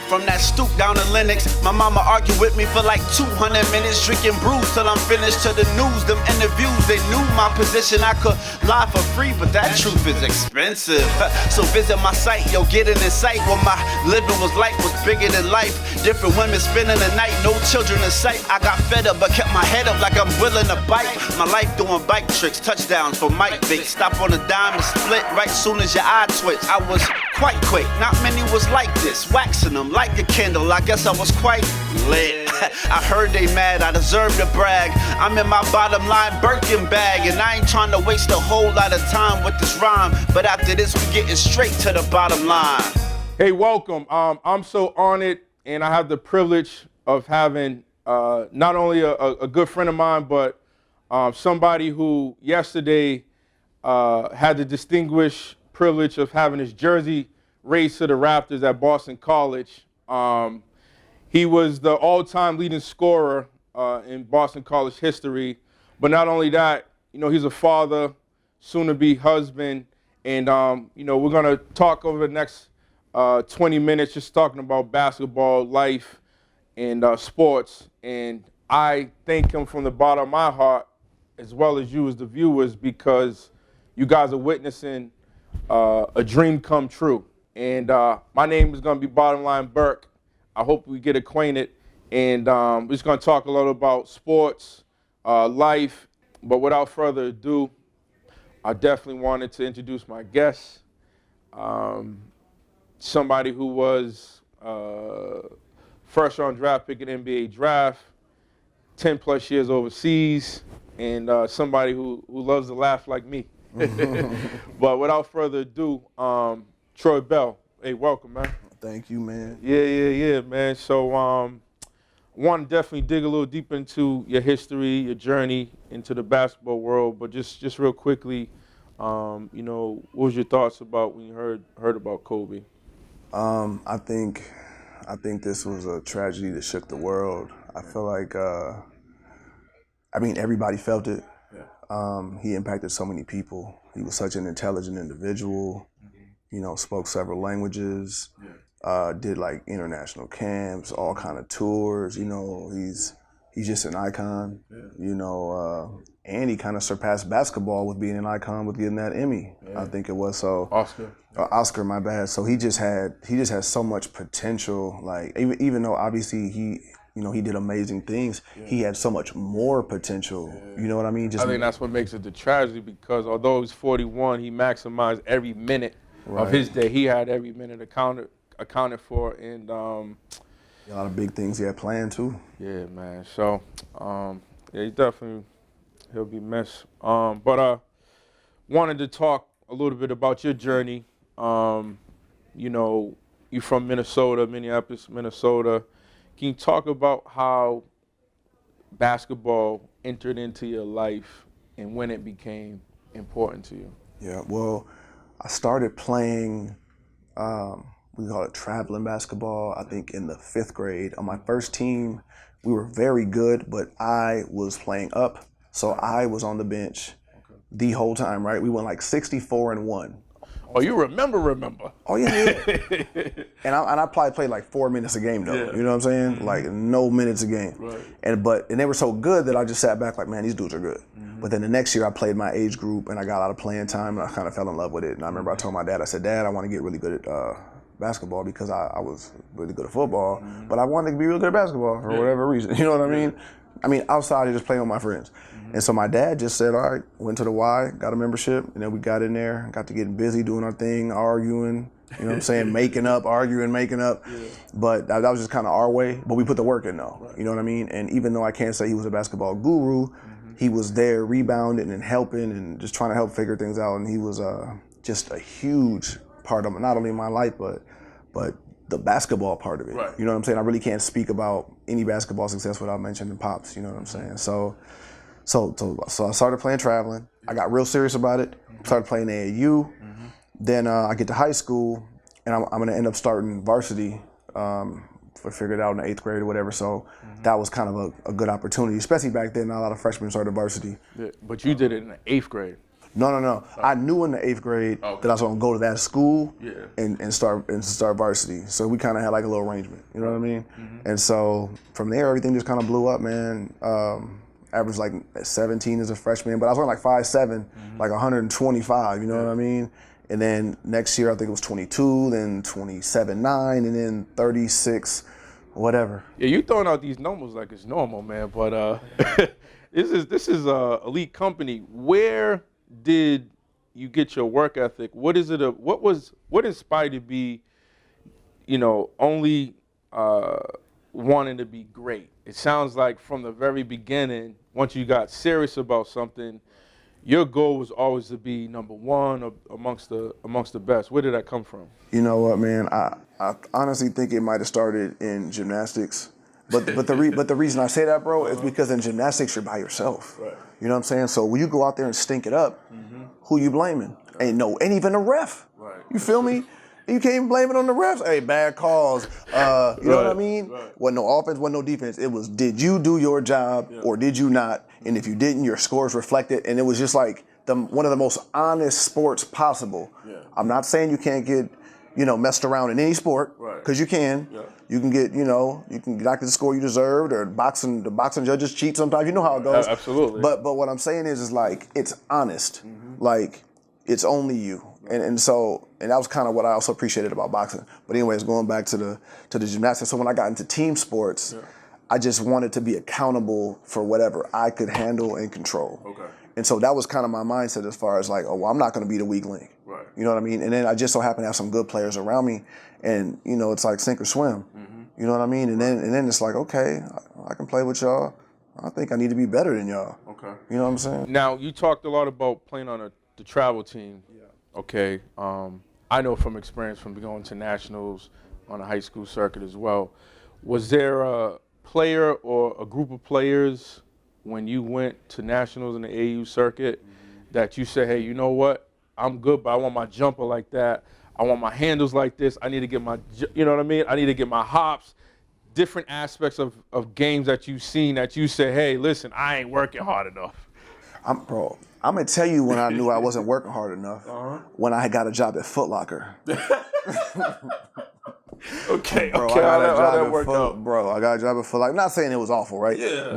From that stoop down to Lennox, my mama argued with me for like 200 minutes, drinking brews till I'm finished. To the news, them interviews, they knew my position. I could lie for free, but that truth is expensive. So visit my site, yo, get an insight. What my living was like was bigger than life. Different women spending the night, no children in sight. I got fed up, but kept my head up like I'm willing to bite. My life doing bike tricks, touchdowns for Mike Vick. Stop on a dime and split right soon as your eye twitch. I was quite quick, not many was like this. Waxing them like a candle, I guess I was quite lit. I heard they mad, I deserve to brag. I'm in my bottom line Birkin bag, and I ain't trying to waste a whole lot of time with this rhyme. But after this, we getting straight to the bottom line. Hey, welcome. I'm so honored, and I have the privilege of having not only a good friend of mine, but somebody who yesterday had the distinguished privilege of having his jersey raised to the Raptors at Boston College. He was the all-time leading scorer in Boston College history. But not only that, you know, he's a father, soon-to-be husband, and you know, we're gonna talk over the next 20 minutes just talking about basketball, life, and sports. And I thank him from the bottom of my heart, as well as you as the viewers, because you guys are witnessing a dream come true. And my name is gonna be Bottom Line Burke. I hope we get acquainted, and we're just gonna talk a lot about sports, life, but without further ado, I definitely wanted to introduce my guest, somebody who was first round draft pick in NBA draft, 10 plus years overseas, and somebody who loves to laugh like me. But without further ado, Troy Bell, hey, welcome, man. Thank you, man. Yeah, man. So want to definitely dig a little deeper into your history, your journey into the basketball world, but just real quickly, you know, what was your thoughts about when you heard about Kobe? I think this was a tragedy that shook the world. I feel like, I mean, everybody felt it. He impacted so many people. He was such an intelligent individual. You know, spoke several languages. Did like international camps, all kind of tours. You know, he's just an icon. You know, and he kind of surpassed basketball with being an icon with getting that Emmy. I think it was so. Oscar, my bad. So he just has so much potential. Like even though obviously he did amazing things, he had so much more potential. You know what I mean? I think that's what makes it the tragedy, because although he's 41, he maximized every minute of his day. He had every minute accounted for, and a lot of big things he had planned too. Yeah, man. So yeah, he'll be missed. But wanted to talk a little bit about your journey. You know, you're from Minneapolis, Minnesota. Can you talk about how basketball entered into your life and when it became important to you? Yeah, well, I started playing, we call it traveling basketball, I think in the 5th grade. On my first team, we were very good, but I was playing up, so I was on the bench the whole time, right? We went like 64-1. Oh, you remember? Oh, yeah. And I probably played like 4 minutes a game, though. You know what I'm saying? Like, no minutes a game. Right. And they were so good that I just sat back like, man, these dudes are good. But then the next year I played my age group, and I got a lot of playing time, and I kind of fell in love with it. And I remember I told my dad, I said, Dad, I want to get really good at basketball, because I was really good at football, but I wanted to be really good at basketball for whatever reason. You know what I mean? I mean, outside of just playing with my friends. And so my dad just said, all right, went to the Y, got a membership, and then we got in there, got to getting busy, doing our thing, arguing, you know what I'm saying, making up. But that was just kind of our way, but we put the work in though, you know what I mean? And even though I can't say he was a basketball guru, he was there rebounding and helping and just trying to help figure things out, and he was just a huge part of not only my life, but the basketball part of it. Right. You know what I'm saying? I really can't speak about any basketball success without mentioning Pops, you know what I'm saying? So I started playing traveling. I got real serious about it. Started playing AAU. Then I get to high school, and I'm going to end up starting varsity. I figured it out in the 8th grade or whatever. So that was kind of a good opportunity, especially back then. Not a lot of freshmen started varsity. Yeah, but you did it in the 8th grade. No. I knew in the 8th grade that I was gonna go to that school and start varsity. So we kind of had like a little arrangement. You know what I mean? And so from there, everything just kind of blew up, man. Averaged like 17 as a freshman, but I was only like 5'7", like 125. You know what I mean? And then next year, I think it was 22, then 27.9, and then 36, whatever. Yeah, you throwing out these numbers like it's normal, man. But this is a elite company. Where did you get your work ethic? What is it? What inspired you to be, only wanting to be great? It sounds like from the very beginning, once you got serious about something, your goal was always to be number one amongst the best. Where did that come from? You know what, man? I honestly think it might have started in gymnastics. But the reason I say that, bro, is because in gymnastics you're by yourself. Right. You know what I'm saying? So when you go out there and stink it up, who you blaming? Ain't even a ref. Right. You feel me? You can't even blame it on the refs. Hey, bad calls. You know what I mean? Right. Wasn't no offense, wasn't no defense. It was, did you do your job or did you not? And if you didn't, your scores reflected. And it was just like one of the most honest sports possible. Yeah. I'm not saying you can't get, messed around in any sport, because you can. Yeah. You can get, you can not get the score you deserved, or the boxing judges cheat sometimes. You know how it goes. Absolutely. But what I'm saying is like, it's honest. Like, it's only you. And so that was kind of what I also appreciated about boxing. But anyways, going back to the gymnastics. So when I got into team sports, I just wanted to be accountable for whatever I could handle and control. Okay. And so that was kind of my mindset as far as like, I'm not going to be the weak link. Right. You know what I mean? And then I just so happen to have some good players around me, and it's like sink or swim. You know what I mean? And then it's like, okay, I can play with y'all. I think I need to be better than y'all. Okay. You know what I'm saying? Now, you talked a lot about playing on the travel team. Yeah. Okay. I know from experience from going to nationals on a high school circuit as well. Was there a player or a group of players when you went to nationals in the AU circuit that you said, hey, you know what? I'm good, but I want my jumper like that. I want my handles like this. I need to get my, you know what I mean? I need to get my hops. Different aspects of games that you've seen that you say, hey, listen, I ain't working hard enough. I'm going to tell you when I knew I wasn't working hard enough, when I got a job at Foot Locker. Okay, bro, okay, how that worked out? Bro, I got a job at Foot Locker. Not saying it was awful, right? Yeah.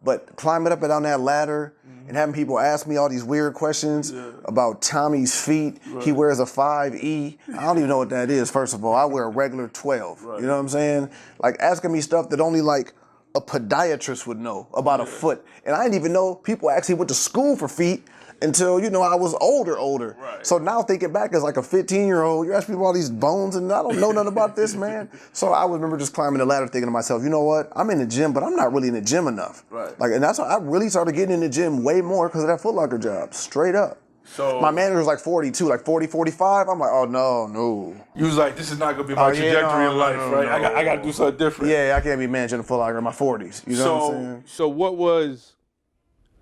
But climbing up and down that ladder and having people ask me all these weird questions about Tommy's feet. Right. He wears a 5E. I don't even know what that is, first of all. I wear a regular 12. Right. You know what I'm saying? Like asking me stuff that only like a podiatrist would know about a foot. And I didn't even know people actually went to school for feet until, I was older. Right. So now thinking back as like a 15-year-old, you're asking me all these bones and I don't know nothing about this, man. So I remember just climbing the ladder thinking to myself, you know what? I'm in the gym, but I'm not really in the gym enough. Right. Like, and that's why I really started getting in the gym way more because of that Foot Locker job, straight up. So my manager was like 42, like 40, 45. I'm like, oh, no. You was like, this is not going to be my trajectory in life, right? No. I got to do something different. Yeah, I can't be managing a Foot Locker in my 40s. You know what I'm saying? So what was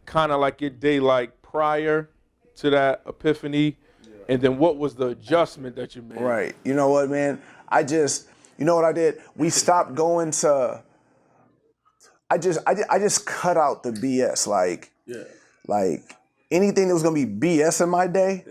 kind of like your day like prior to that epiphany, and then what was the adjustment that you made? Right. You know what, man? You know what I did? We stopped going to. I just cut out the BS. Like anything that was gonna be BS in my day,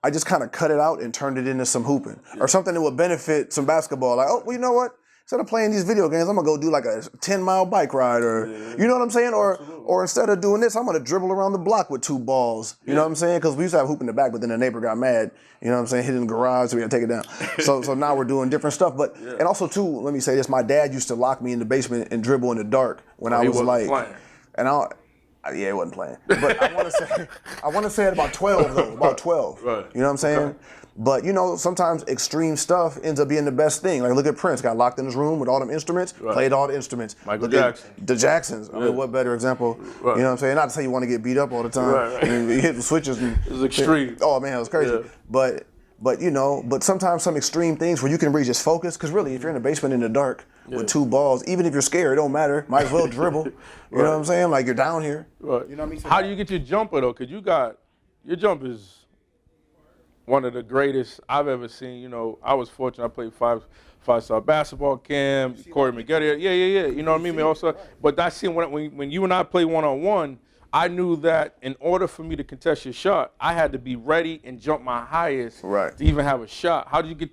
I just kind of cut it out and turned it into some hooping or something that would benefit some basketball. Like, well, you know what? Instead of playing these video games, I'm gonna go do like a 10-mile bike ride, or you know what I'm saying? Or instead of doing this, I'm gonna dribble around the block with 2 balls. You know what I'm saying? Because we used to have hoop in the back, but then the neighbor got mad. You know what I'm saying? Hit it in the garage, so we had to take it down. So now we're doing different stuff. But and also too, let me say this: my dad used to lock me in the basement and dribble in the dark when I was like, playing. And it wasn't playing. But I want to say at about 12 though, about 12. Right. You know what I'm saying? Okay. But sometimes extreme stuff ends up being the best thing. Like look at Prince, got locked in his room with all them instruments, played all the instruments. Michael Jackson. The Jacksons. I mean, what better example? Right. You know what I'm saying? Not to say you want to get beat up all the time. Right. And you hit the switches. And, it was extreme. Oh man, it was crazy. Yeah. But sometimes some extreme things where you can really just focus. Because really, if you're in the basement in the dark with 2 balls, even if you're scared, it don't matter. Might as well dribble. You know what I'm saying? Like you're down here. Right. You know what I mean? How do you get your jumper though? Because your jump is one of the greatest I've ever seen. I was fortunate. I played five-star basketball camp, Corey McGetty. Yeah. You know what I mean? Also, but I seen when you and I play one-on-one, I knew that in order for me to contest your shot, I had to be ready and jump my highest Right. to even have a shot. How did you get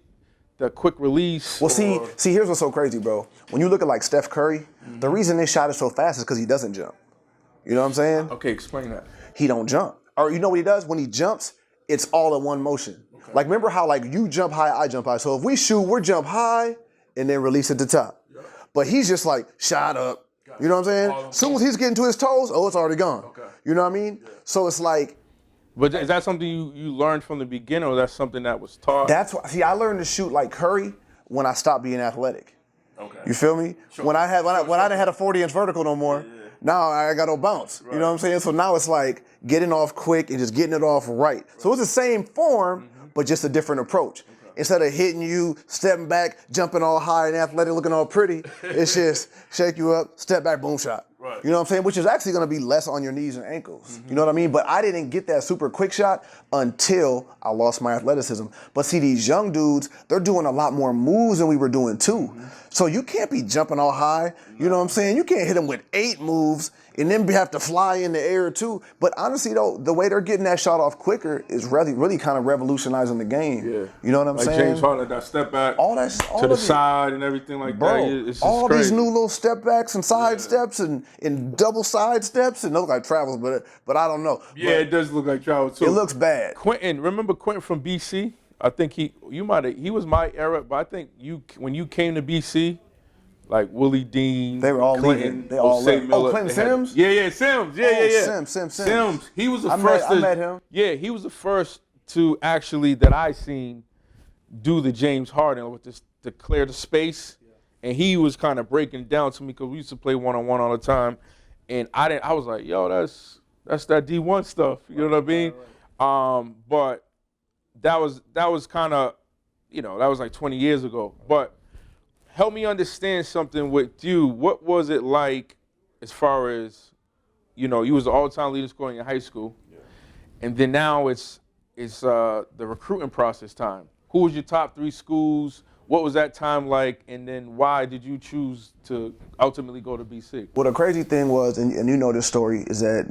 the quick release? Well, see, here's what's so crazy, bro. When you look at like Steph Curry, the reason his shot is so fast is because he doesn't jump. You know what I'm saying? Okay, explain that. He don't jump. Or you know what he does? When he jumps, it's all in one motion. Okay. Like remember how like you jump high, I jump high. So if we shoot, we're jump high and then release at the top. Yep. But he's just like shot up. You know what I'm saying? As soon as he's getting to his toes, it's already gone. Okay. You know what I mean? Yeah. So it's like. But is that something you learned from the beginning, or that's something that was taught? That's why. See, I learned to shoot like Curry when I stopped being athletic. Okay. You feel me? Sure. When I didn't have a 40-inch vertical no more, now I got no bounce. Right. You know what I'm saying? So now it's like getting off quick and just getting it off right. So it's the same form, but just a different approach. Okay. Instead of hitting you, stepping back, jumping all high and athletic, looking all pretty, it's just shake you up, step back, boom shot. Right. You know what I'm saying? Which is actually going to be less on your knees and ankles. You know what I mean? But I didn't get that super quick shot until I lost my athleticism. But see, these young dudes, they're doing a lot more moves than we were doing too. So you can't be jumping all high. You know what I'm saying? You can't hit them with 8 moves and then have to fly in the air too. But honestly though, the way they're getting that shot off quicker is really kind of revolutionizing the game. Yeah. You know what I'm saying? Like James Harden, that step back all to the side and everything like that. It's all crazy. These new little step backs and side steps and double side steps, and they look like travels, but I don't know. Yeah, it does look like travels too. It looks bad. Quentin, remember Quentin from BC? I think he was my era, but I think when you came to BC, like Willie Dean, they were all Clinton, leaving. They all left. Miller, Clinton Sims? Sims. Yeah. Sims. He was the first. I met him. Yeah, he was the first to actually that I seen do the James Harden with this to clear the space, and he was kind of breaking down to me because we used to play one-on-one all the time, and I was like, yo, that's that D1 stuff. You know what I mean? Right. But that was kind of, that was like 20 years ago. But help me understand something with you. What was it like as far as, you was the all-time leader scorer in your high school, and then now it's the recruiting process time. Who was your top 3 schools? What was that time like? And then why did you choose to ultimately go to BC? Well, the crazy thing was, and you know this story, is that,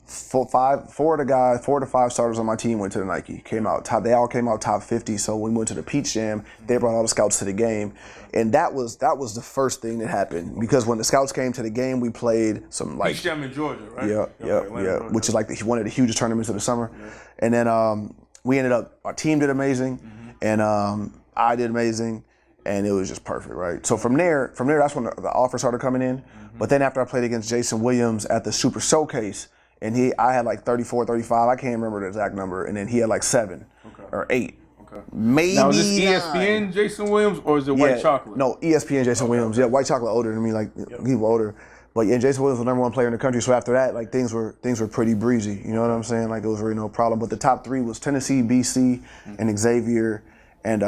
4 to 5 starters on my team went to the Nike. They all came out top 50. So when we went to the Peach Jam, they brought all the scouts to the game, and that was the first thing that happened, because when the scouts came to the game, we played some like Peach Jam in Georgia, right? Yeah, which is like one of the hugest tournaments of the summer, and then we ended up, our team did amazing, and I did amazing, and it was just perfect, right? So from there, that's when the offers started coming in. But then after I played against Jason Williams at the Super Showcase, and I had like 34, 35, I can't remember the exact number, and then he had like 7 or 8. Okay. Maybe now, is this ESPN Jason Williams, or is it White Chocolate? No, ESPN Jason Williams. Yeah, White Chocolate older than me, like he was older. But yeah, Jason Williams was the #1 player in the country. So after that, like things were pretty breezy. You know what I'm saying? Like it was really no problem. But the top 3 was Tennessee, BC, and Xavier, and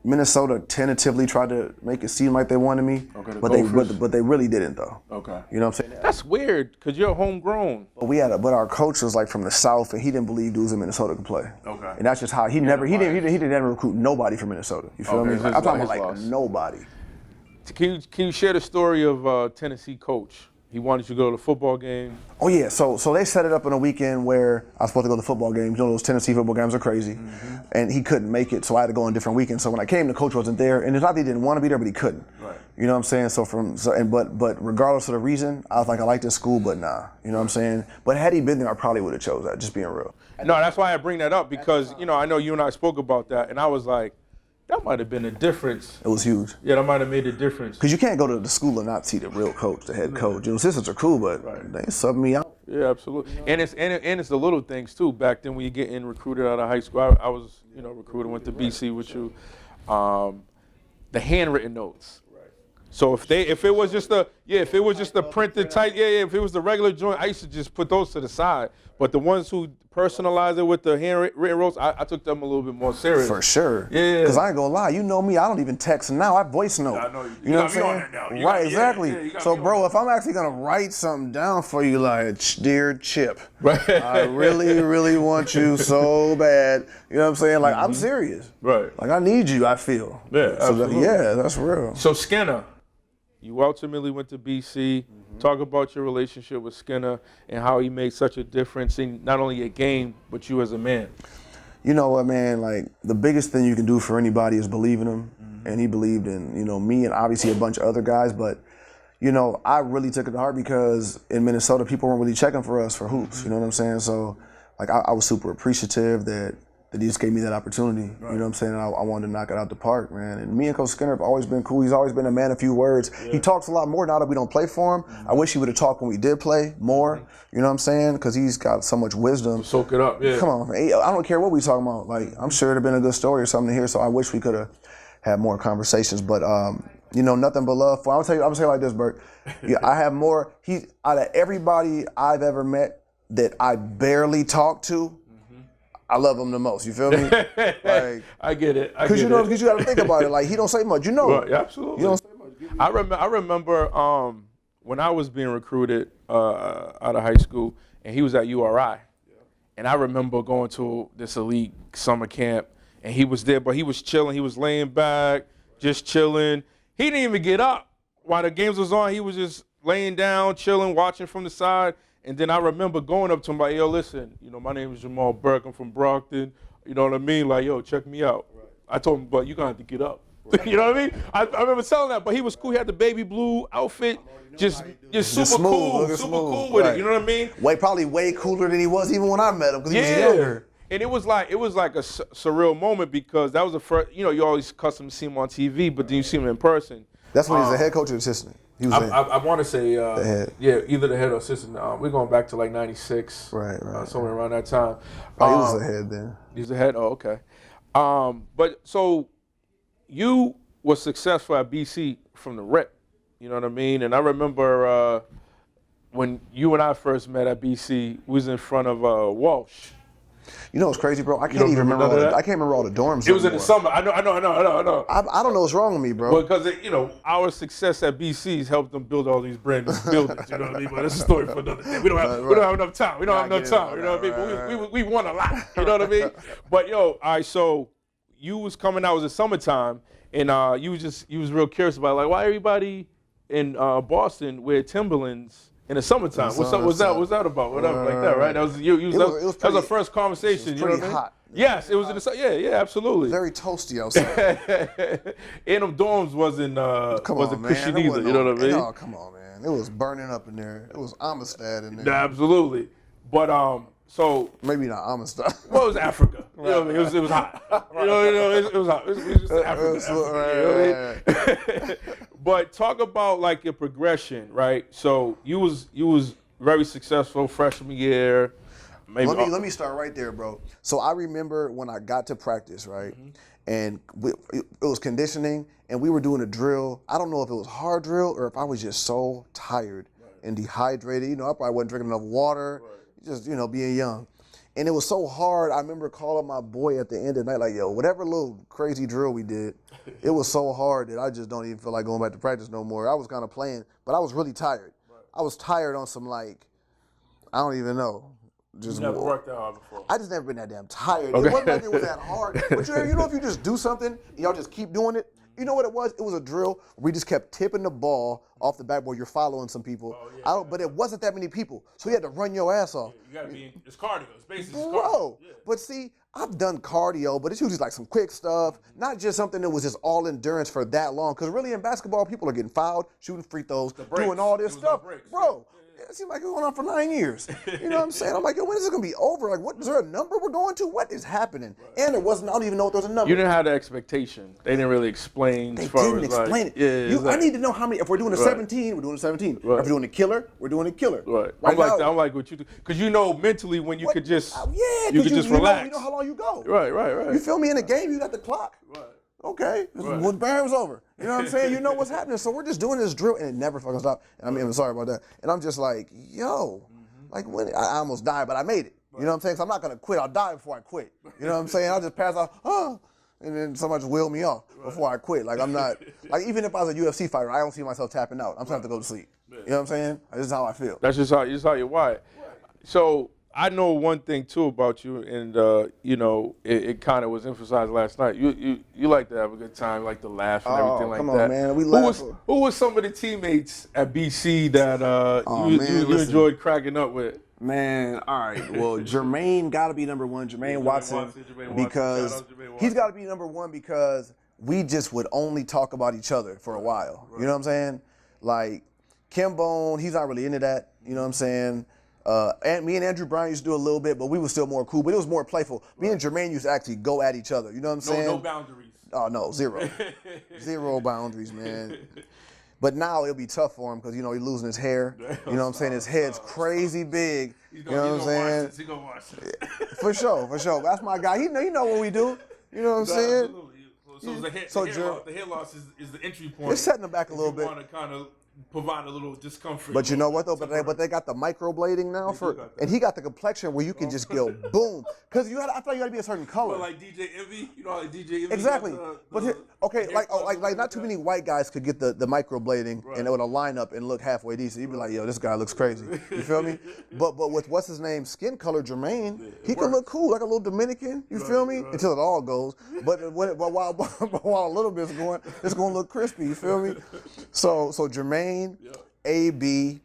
Minnesota tentatively tried to make it seem like they wanted me, but they really didn't though. Okay. You know what I'm saying? That's weird because you're homegrown. But our coach was like from the South, and he didn't believe dudes in Minnesota could play. Okay. And that's just how he didn't ever recruit nobody from Minnesota. You feel me? Like, I'm talking about like nobody. Can you share the story of Tennessee coach? He wanted you to go to the football game. Oh yeah, so they set it up on a weekend where I was supposed to go to football games. You know, those Tennessee football games are crazy, and he couldn't make it, so I had to go on different weekends. So when I came, the coach wasn't there, and it's not that he didn't want to be there, but he couldn't. Right. You know what I'm saying? But regardless of the reason, I was like, I like this school, but nah. You know what I'm saying? But had he been there, I probably would have chose that. Just being real. No, that's why I bring that up, because I know you and I spoke about that, and I was like, that might have been a difference. It was huge. Yeah, that might have made a difference. Because you can't go to the school and not see the real coach, the head coach. Assistants are cool, but they subbed me out. Yeah, absolutely. And it's the little things too. Back then, when you getting recruited out of high school, I was recruited, went to BC with you. The handwritten notes. So if it was just the printed type, if it was the regular joint, I used to just put those to the side. But the ones who personalize it with the handwritten notes, I took them a little bit more serious. For sure. Yeah. Because I ain't gonna lie, you know me, I don't even text now. I voice note. Yeah, I know you know what I'm saying? Right, exactly. So, bro, if I'm actually gonna write something down for you, like, dear Chip, I really, really want you so bad. You know what I'm saying? Like, I'm serious. Right. Like, I need you, I feel. Yeah, absolutely. Yeah, that's real. So Skinner, You ultimately went to BC. Talk about your relationship with Skinner and how he made such a difference in not only your game, but you as a man. You know what, man? Like, the biggest thing you can do for anybody is believe in him. And he believed in, me and obviously a bunch of other guys. But, I really took it to heart because in Minnesota, people weren't really checking for us for hoops. You know what I'm saying? So, like, I was super appreciative that he just gave me that opportunity. Right. You know what I'm saying? And I wanted to knock it out the park, man. And me and Coach Skinner have always been cool. He's always been a man of few words. Yeah. He talks a lot more now that we don't play for him. I wish he would have talked when we did play more. You know what I'm saying? Because he's got so much wisdom. Soak it up, yeah. Come on, man. I don't care what we talking about. Like, I'm sure it'd have been a good story or something to hear. So I wish we could have had more conversations. But nothing but love for him. I'm gonna tell you like this, Burke. I have more. He's out of everybody I've ever met that I barely talk to. I love him the most. You feel me? Like, I get it. Because you got to think about it. Like, he don't say much. Right, absolutely. He don't say much. I remember when I was being recruited out of high school, and he was at URI, and I remember going to this elite summer camp, and he was there, but he was chilling. He was laying back, just chilling. He didn't even get up while the games was on. He was just laying down, chilling, watching from the side. And then I remember going up to him like, yo, listen, my name is Jamal Burke. I'm from Brockton. You know what I mean? Like, yo, check me out. Right. I told him, but you're going to have to get up. Right. You know what I mean? I remember telling that, but he was cool. He had the baby blue outfit, just super cool with it. You know what I mean? Probably way cooler than he was even when I met him because he was younger. And it was like a surreal moment because that was the first, you always accustomed to see him on TV, but then you see him in person. That's when he was the head coach or assistant. I want to say, the head. Either the head or assistant. We're going back to like 96. Right. Somewhere around that time. He was the head then. He was the head? Oh, okay. But so you were successful at BC from the rip. You know what I mean? And I remember when you and I first met at BC, we was in front of Walsh. You know what's crazy, bro? I can't even remember all the dorms. It was in the summer. I know. I don't know what's wrong with me, bro. Well, because our success at BC's helped them build all these brand new buildings. You know what I mean? But that's a story for another day. We don't have enough time. You know what I mean? But we won a lot. You know what I mean? But all right. So you was coming out. It was the summertime, and you was real curious about like why everybody in Boston wear Timberlands. In the summertime, what's that about? Whatever, like that, right? That was that was our first conversation. It was pretty hot. Yes, it was in the yeah, absolutely. Very toasty outside. And them dorms wasn't cushion either. You know what I mean? No, come on, man. It was burning up in there. It was Amistad in there. Yeah, absolutely. But so maybe not Amistad. Well, it was Africa. You know what I mean? It was hot. You know, it was hot. It was just Africa. Right. But talk about like your progression, right? So you was very successful freshman year. Maybe let me start right there, bro. So I remember when I got to practice, right? And it was conditioning, and we were doing a drill. I don't know if it was hard drill or if I was just so tired and dehydrated. I probably wasn't drinking enough water, just being young. And it was so hard. I remember calling my boy at the end of the night, like, yo, whatever little crazy drill we did, it was so hard that I just don't even feel like going back to practice no more. I was kind of playing, but I was really tired. I was tired on some, like, I don't even know. You never worked that hard before. I just never been that damn tired. Okay. It wasn't like it was that hard. But if you just do something, and y'all just keep doing it, you know what it was? It was a drill where we just kept tipping the ball off the backboard. You're following some people. But it wasn't that many people. So you had to run your ass off. You gotta be, it's cardio. It's basically cardio. Bro, but see, I've done cardio, but it's usually like some quick stuff, not just something that was just all endurance for that long. Because really in basketball, people are getting fouled, shooting free throws, doing all this stuff. Bro, it seemed like it was going on for 9 years. You know what I'm saying? I'm like, yo, when is it going to be over? Like, is there a number we're going to? What is happening? And there wasn't, I don't even know if there was a number. You didn't have the expectation. They didn't really explain. They didn't explain it. Yeah, I need to know how many. If we're doing a 17, we're doing a 17. If we're doing a killer, we're doing a killer. Right. I'm like what you do. Because mentally when you could just, you could just relax. You know how long you go. Right. You feel me? In a game, you got the clock. Right. Okay, when bam was over. You know what I'm saying? You know what's happening. So we're just doing this drill, and it never fucking stopped. And I'm sorry about that. And I'm just like, yo, like when I almost died, but I made it. You know what I'm saying? So I'm not gonna quit. I'll die before I quit. You know what I'm saying? I'll just pass out, and then somebody just wheel me off before I quit. Like I'm not, like even if I was a UFC fighter, I don't see myself tapping out. I'm trying to go to sleep. You know what I'm saying? This is how I feel. That's just how you're wired. So I know one thing too about you, and you know, it kind of was emphasized last night. You like to have a good time, like to laugh and everything like come that. on, man. We laugh. Who was some of the teammates at BC that you enjoyed cracking up with? Man, all right. Well, Jermaine got to be number one. Jermaine Watson, because Shout out Jermaine he's Watson. got to be number one because we just would only talk about each other for a while. You know what I'm saying? Like Kim Bone, he's not really into that. You know what I'm saying? And me and Andrew Brown used to do a little bit, but we were still more cool. But it was more playful. Me and Jermaine used to actually go at each other. You know what I'm saying? No boundaries. Oh no, zero, zero boundaries, man. But now it'll be tough for him because, you know, he's losing his hair. You know what I'm saying? His head's crazy big. You know what I'm saying? He's gonna watch this. For sure. That's my guy. He know what we do. You know what I'm saying? Absolutely. So the hair loss is the entry point. It's setting him back a little bit. You want to kind of provide a little discomfort. But you know what though? But they got the microblading now and he got the complexion where you can just go boom. Because I feel like you gotta be a certain color. Like DJ Envy, you know, like DJ Envy. Exactly. Like not too many white guys could get the microblading and it would line up and look halfway decent. You'd be like, yo, this guy looks crazy. You feel me? But with what's his name, skin color Jermaine, he could look cool, like a little Dominican. You feel me? Until it all goes. But while a little bit's going, it's gonna look crispy. You feel me? So Jermaine, AB.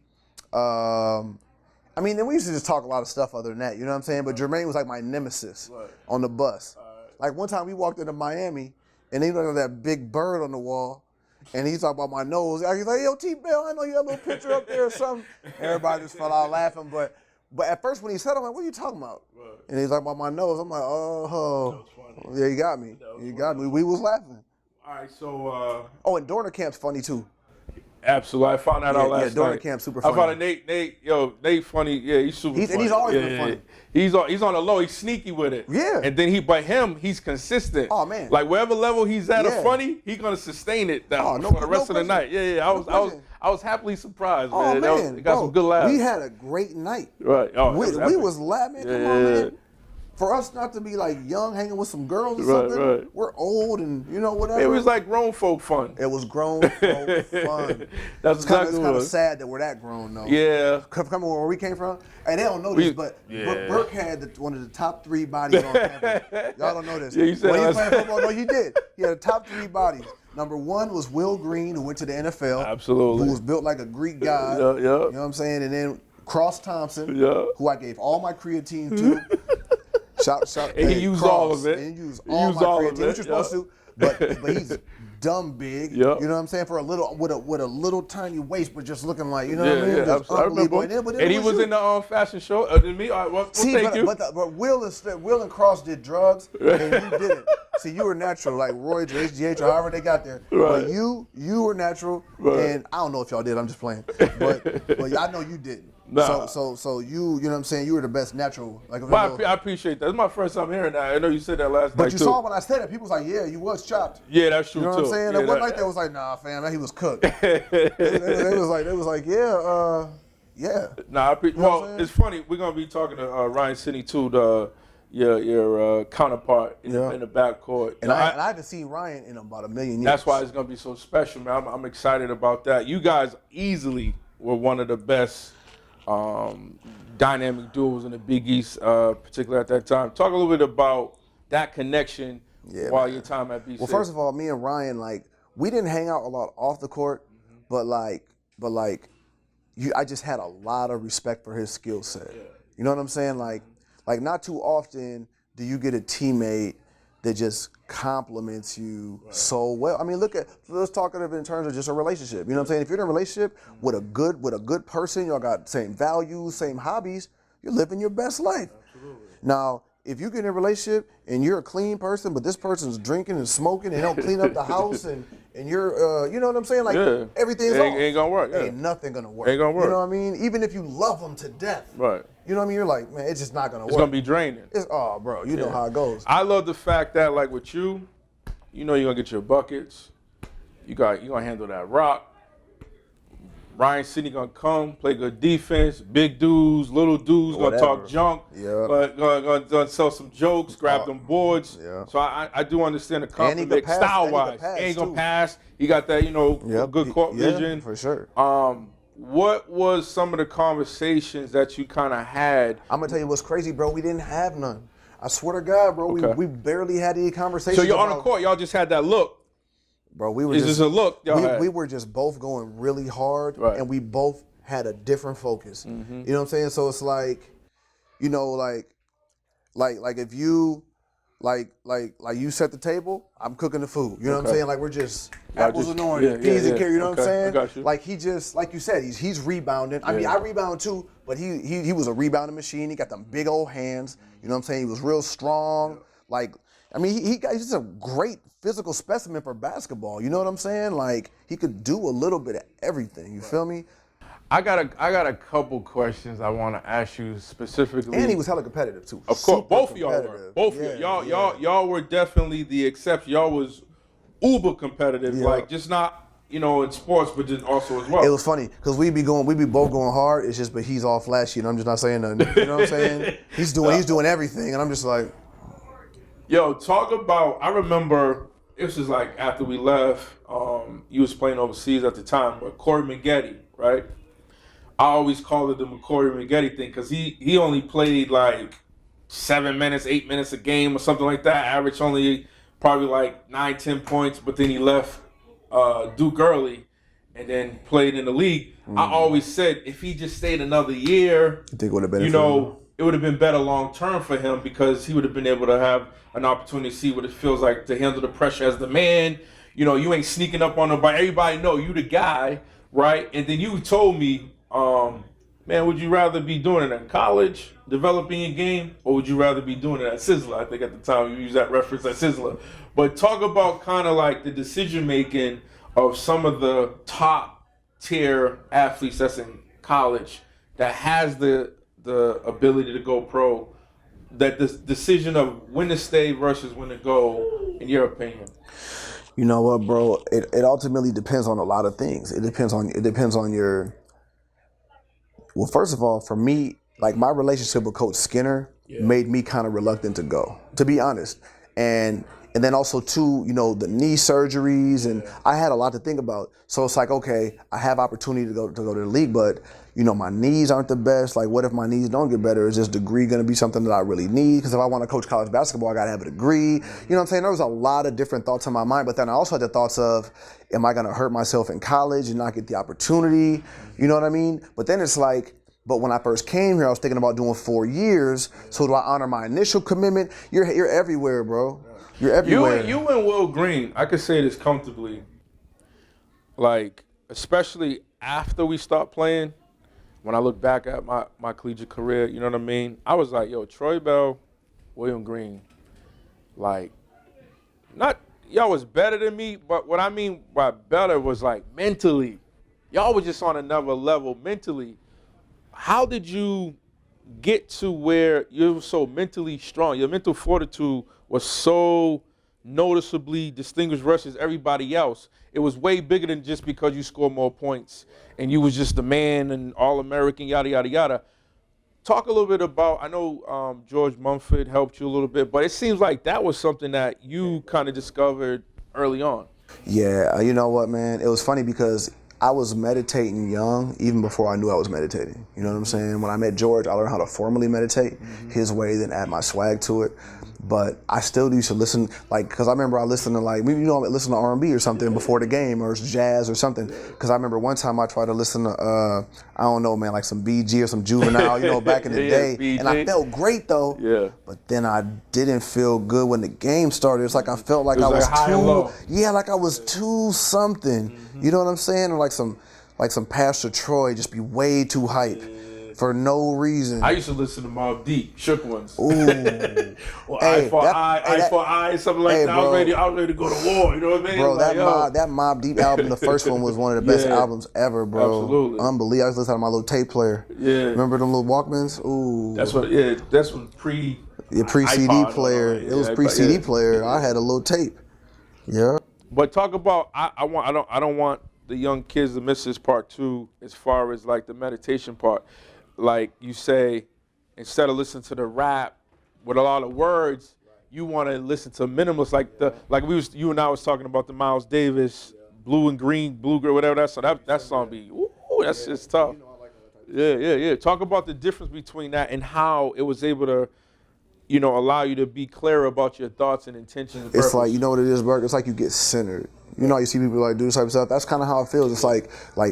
I mean, then we used to just talk a lot of stuff other than that, you know what I'm saying? But Jermaine was like my nemesis on the bus. Like one time we walked into Miami, and he looked at that big bird on the wall, and he's talking about my nose. He's like, yo, T-Bell, I know you have a little picture up there or something. Everybody just fell out laughing. But at first when he said it, I'm like, what are you talking about? And he's like, about my nose. I'm like, oh. Yeah, you got me. You got me. We was laughing. All right, so. And Dorner Camp's funny, too. Absolutely, I found that out last night. Yeah, Dorner Camp's super funny. I found out Nate funny. Yeah, he's super funny. And he's always been funny. He's on the low. He's sneaky with it. Yeah. And then he's consistent. Oh man. Like wherever level he's at of funny, he's gonna sustain it for the rest of the night. Yeah. I was happily surprised, man. Man, it got some good laughs. We had a great night. Right. Oh, we was laughing. Come on, man. For us not to be like young, hanging with some girls or something, we're old and you know whatever. It was like grown folk fun. It was grown folk fun. That's exactly it's kind of sad that we're that grown though. Yeah. Coming where we came from, and they don't know this, but Burke had one of the top 3 bodies on campus. Y'all don't know this. Yeah, you said when he was playing football, no, he did. He had the top 3 bodies. Number 1 was Will Green, who went to the NFL. Absolutely. Who was built like a Greek god. Yeah. You know what I'm saying? And then Cross Thompson, who I gave all my creatine to. And he used all of it. And he used all my creatine, which you're supposed to. But he's dumb big. You know what I'm saying? For a little with a little tiny waist, but just looking like, you know what I mean? Yeah, I remember. And he was in the fashion show. Than me. All right, well, thank you. But Will and Cross did drugs, and you didn't. See, you were natural, like Roy, or HGH, or however they got there. Right. But you were natural, and I don't know if y'all did. I'm just playing. But I know you didn't. Nah. So you know what I'm saying? You were the best natural. I appreciate that. It's my first time hearing that. I know you said that last night. But you saw when I said it, people was like, yeah, you was chopped. Yeah, that's true too. You know what I'm saying? Yeah, one night they was like, nah, fam, he was cooked. they was like, yeah. Nah, it's funny. We're gonna be talking to Ryan Sidney too, your counterpart in the backcourt. And I haven't seen Ryan in about a million years. That's why it's gonna be so special, man. I'm excited about that. You guys easily were one of the best dynamic duos in the Big East, particularly at that time. Talk a little bit about that connection while your time at BC. Well, first of all, me and Ryan, we didn't hang out a lot off the court, but I just had a lot of respect for his skill set. Yeah. You know what I'm saying? Like not too often do you get a teammate that just compliments you so well. I mean, let's talk of it in terms of just a relationship. You know what I'm saying? If you're in a relationship with a good person, y'all got same values, same hobbies, you're living your best life. Absolutely. Now, if you get in a relationship and you're a clean person, but this person's drinking and smoking and don't clean up the house and you're, you know what I'm saying? Everything's off. Ain't gonna work. Ain't nothing gonna work. Ain't gonna work. You know what I mean? Even if you love them to death. Right. You know what I mean? You're like, man, it's just not gonna work. It's gonna be draining. Bro, you know how it goes. I love the fact that, like with you, you know you're gonna get your buckets. You're gonna handle that rock. Ryan Sidney gonna come, play good defense, big dudes, little dudes, gonna talk junk, gonna sell some jokes, grab them boards. Yeah. So I do understand the compliment style-wise. Ain't gonna pass. He got that, good court vision. For sure. what was some of the conversations that you kind of had? I'm gonna tell you what's crazy, bro. We didn't have none. I swear to God, bro. Okay. We barely had any conversations. So you're on the court, y'all just had that look. Bro, we were Is this a look y'all had? we were just both going really hard, Right. and we both had a different focus. Mm-hmm. You know what I'm saying? So it's like, you know, like if you like you set the table, I'm cooking the food. You know what I'm Okay. saying? Like we're just Y'all apples just- and oranges, yeah, peas and yeah. carrots. You know what I'm Okay, I saying? got you. Like he just, like you said, he's rebounding. I mean, Yeah. I rebound too, but he was a rebounding machine. He got them big old hands. You know what I'm saying? He was real strong. Like, I mean, he's just a great physical specimen for basketball. You know what I'm saying? Like he could do a little bit of everything. You feel me? I got a couple questions I want to ask you specifically. And he was hella competitive too. Of course, Super both of y'all were. competitive. Both Yeah, of y'all, yeah. y'all were definitely the exception. Y'all was uber competitive, Yeah. like just not, you know, in sports, but just also as well. It was funny because we be both going hard. It's just, but he's all flashy, and I'm just not saying nothing. You know what I'm saying? He's doing everything, and I'm just like, Yo, talk about. I remember this was like after we left. You was playing overseas at the time, but Corey Maggette, right? I always called it the Corey Maggette thing because he only played like 7 minutes, 8 minutes a game or something like that. Average only probably like 9-10 points, but then he left Duke early and then played in the league. I always said if he just stayed another year, I think it would have been. you know, it would have been better long term for him because he would have been able to have an opportunity to see what it feels like to handle the pressure as the man. You know, you ain't sneaking up on nobody. Everybody know you the guy, right? And then you told me, man, would you rather be doing it in college, developing your game, or would you rather be doing it at Sizzler? I think at the time you used that reference at Sizzler. But talk about kind of like the decision making of some of the top tier athletes that's in college that has the ability to go pro, that the decision of when to stay versus when to go, in your opinion. You know what, bro? It ultimately depends on a lot of things. It depends on your. Well, first of all, for me, like my relationship with Coach Skinner made me kind of reluctant to go, to be honest. And then also too, you know, the knee surgeries, and I had a lot to think about. So it's like, okay, I have opportunity to go to the league, but you know, my knees aren't the best. Like, what if my knees don't get better? Is this degree going to be something that I really need? Because if I want to coach college basketball, I got to have a degree. You know what I'm saying? There was a lot of different thoughts in my mind, but then I also had the thoughts of, am I going to hurt myself in college and not get the opportunity? You know what I mean? But then it's like, but when I first came here, I was thinking about doing 4 years. So do I honor my initial commitment? You're everywhere, bro. You're everywhere. You and Will Green, I could say this comfortably, like, especially after we stopped playing, when I look back at my collegiate career, you know what I mean? I was like, yo, Troy Bell, William Green, like, not, y'all was better than me, but what I mean by better was like mentally. Y'all was just on another level mentally. How did you get to where you're so mentally strong? Your mental fortitude was so noticeably distinguished versus everybody else. It was way bigger than just because you scored more points and you was just the man and All-American, yada, yada, yada. Talk a little bit about, I know George Mumford helped you a little bit, but it seems like that was something that you kind of discovered early on. Yeah, you know what, man? It was funny because I was meditating young, even before I knew I was meditating. You know what I'm saying? When I met George, I learned how to formally meditate his way, then add my swag to it. But I still used to listen, like, because I remember I listened to, like, you know, I listened to R&B or something before the game, or jazz or something. Because I remember one time I tried to listen to, I don't know, man, like some BG or some Juvenile, you know, back in the day. BG. And I felt great, though. Yeah. But then I didn't feel good when the game started. It's like I felt like It was I was like high and low. like I was too something. You know what I'm saying? Or like some Pastor Troy just be way too hype for no reason. I used to listen to Mobb Deep, Shook Ones. Ooh. Or Hey, Eye for that- Eye, hey, Eye that- for Eye, something like Hey, that. I was bro. ready to go to war, you know what I mean? Bro, Like, yo. that Mobb Deep album, the first one, was one of the best Yeah. albums ever, bro. Absolutely. Unbelievable. I was listening to my little tape player. Yeah. Remember them little Walkmans? Ooh. That's when pre Your pre-CD iPod, player. yeah, It was iPod, pre-CD yeah. player. I had a little tape. Yeah. But talk about I don't want the young kids to miss this part too, as far as like the meditation part. Like you say, instead of listening to the rap with a lot of words, you want to listen to minimalist, you and I was talking about the Miles Davis, Blue and Green, Blue Girl, whatever that song. That song be, ooh, Ooh, that's just tough. Yeah. Talk about the difference between that and how it was able to, allow you to be clear about your thoughts and intentions and purpose. It's like, you know what it is, Burke? It's like you get centered. You know, you see people like do this type of stuff. That's kind of how it feels. It's like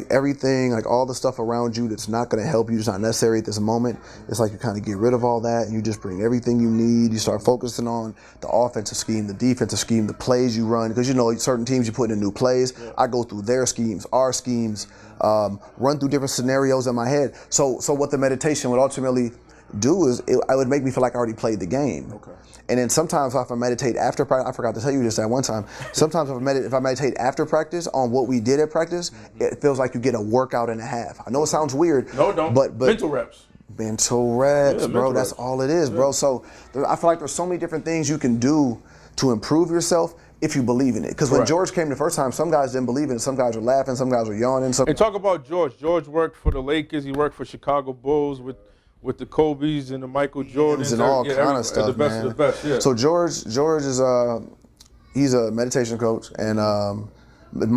everything, like all the stuff around you that's not going to help you, it's not necessary at this moment. It's like you kind of get rid of all that and you just bring everything you need. You start focusing on the offensive scheme, the defensive scheme, the plays you run. Because, certain teams you put in new plays. Yeah. I go through their schemes, our schemes, run through different scenarios in my head. So what the meditation would ultimately do is it would make me feel like I already played the game. Okay. And then sometimes if I meditate after practice, I forgot to tell you this that one time, sometimes if I meditate after practice on what we did at practice, it feels like you get a workout and a half. I know it sounds weird. No, don't. But mental reps. Mental reps, yeah, bro. Mental That's reps. all it is, bro. So I feel like there's so many different things you can do to improve yourself if you believe in it. Because when George came the first time, some guys didn't believe in it. Some guys were laughing. Some guys were yawning. And talk about George. George worked for the Lakers. He worked for Chicago Bulls with the Kobe's and the Michael Jordans and all kind of stuff, the best man. of the best, yeah. So George is he's a meditation coach, and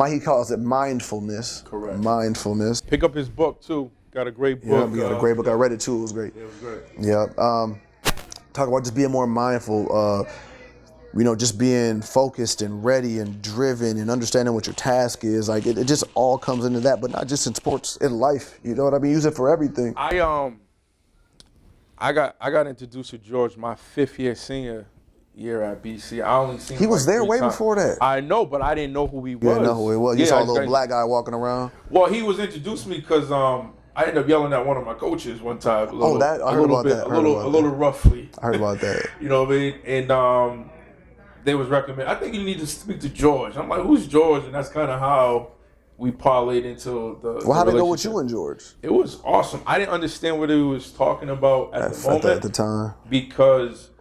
he calls it mindfulness. Correct. Mindfulness. Pick up his book too. Got a great book. Yeah, we got a great book. I read it too. It was great. Yeah, it was great. Yeah. Talk about just being more mindful. Just being focused and ready and driven and understanding what your task is. Like it just all comes into that, but not just in sports, in life. You know what I mean? Use it for everything. I got introduced to George my senior year at BC. I only seen him. He was there way before that. I know, but I didn't know who he was. You didn't know who he was. You saw a little black guy walking around. Well, he was introduced to me because I ended up yelling at one of my coaches one time. I heard about that. A little roughly. I heard about that. You know what I mean? And they was recommending, I think you need to speak to George. I'm like, who's George? And that's kind of how we parlayed into the Well, how did it go with you and George? It was awesome. I didn't understand what he was talking about at the moment. At the time. Because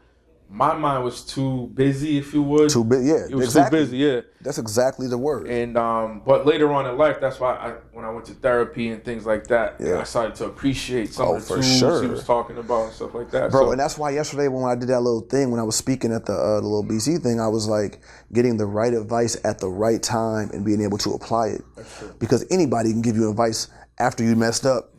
my mind was too busy, if you would. Too busy, yeah. It was too busy, yeah. That's exactly the word. And but later on in life, that's why when I went to therapy and things like that, I started to appreciate some of the tools he was talking about and stuff like that. Bro, and that's why yesterday when I did that little thing, when I was speaking at the little BC thing, I was like getting the right advice at the right time and being able to apply it. Because anybody can give you advice after you messed up.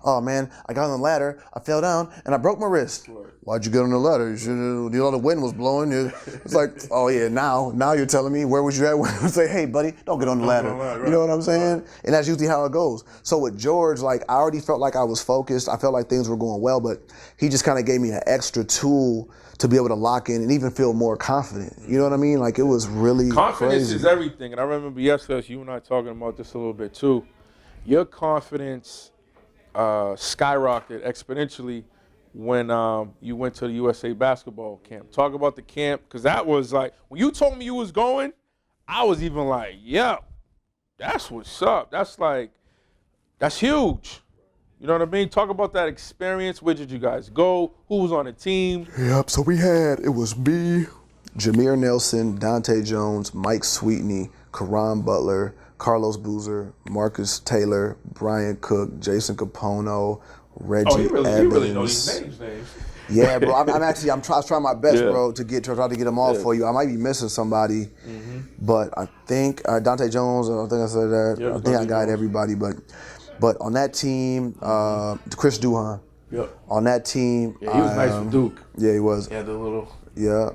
Oh man, I got on the ladder, I fell down, and I broke my wrist. Right. Why'd you get on the ladder? The wind was blowing. It's like, oh yeah, now you're telling me where was you at when I say, hey buddy, don't get on the ladder. Right. You know what I'm saying? Right. And that's usually how it goes. So with George, like I already felt like I was focused. I felt like things were going well, but he just kind of gave me an extra tool to be able to lock in and even feel more confident. You know what I mean? Like it was really confidence crazy. Is everything. And I remember yesterday, you and I talking about this a little bit too. Your confidence skyrocketed exponentially when you went to the USA basketball camp. Talk about the camp, because that was like, when you told me you was going, I was even like, yeah, that's what's up. That's huge. You know what I mean? Talk about that experience. Where did you guys go? Who was on the team? Yep, so it was me, Jameer Nelson, Dante Jones, Mike Sweetney, Karan Butler, Carlos Boozer, Marcus Taylor, Brian Cook, Jason Capono, Reggie Evans. You really know these names. Yeah, bro. I'm trying my best, bro, to try to get them all for you. I might be missing somebody, but I think Dante Jones. I think I said that. Yeah, I think I got everybody, but on that team, Chris Duhon. Yep. On that team, yeah, he was nice with Duke. Yeah, he was. Yeah, the little. Yeah.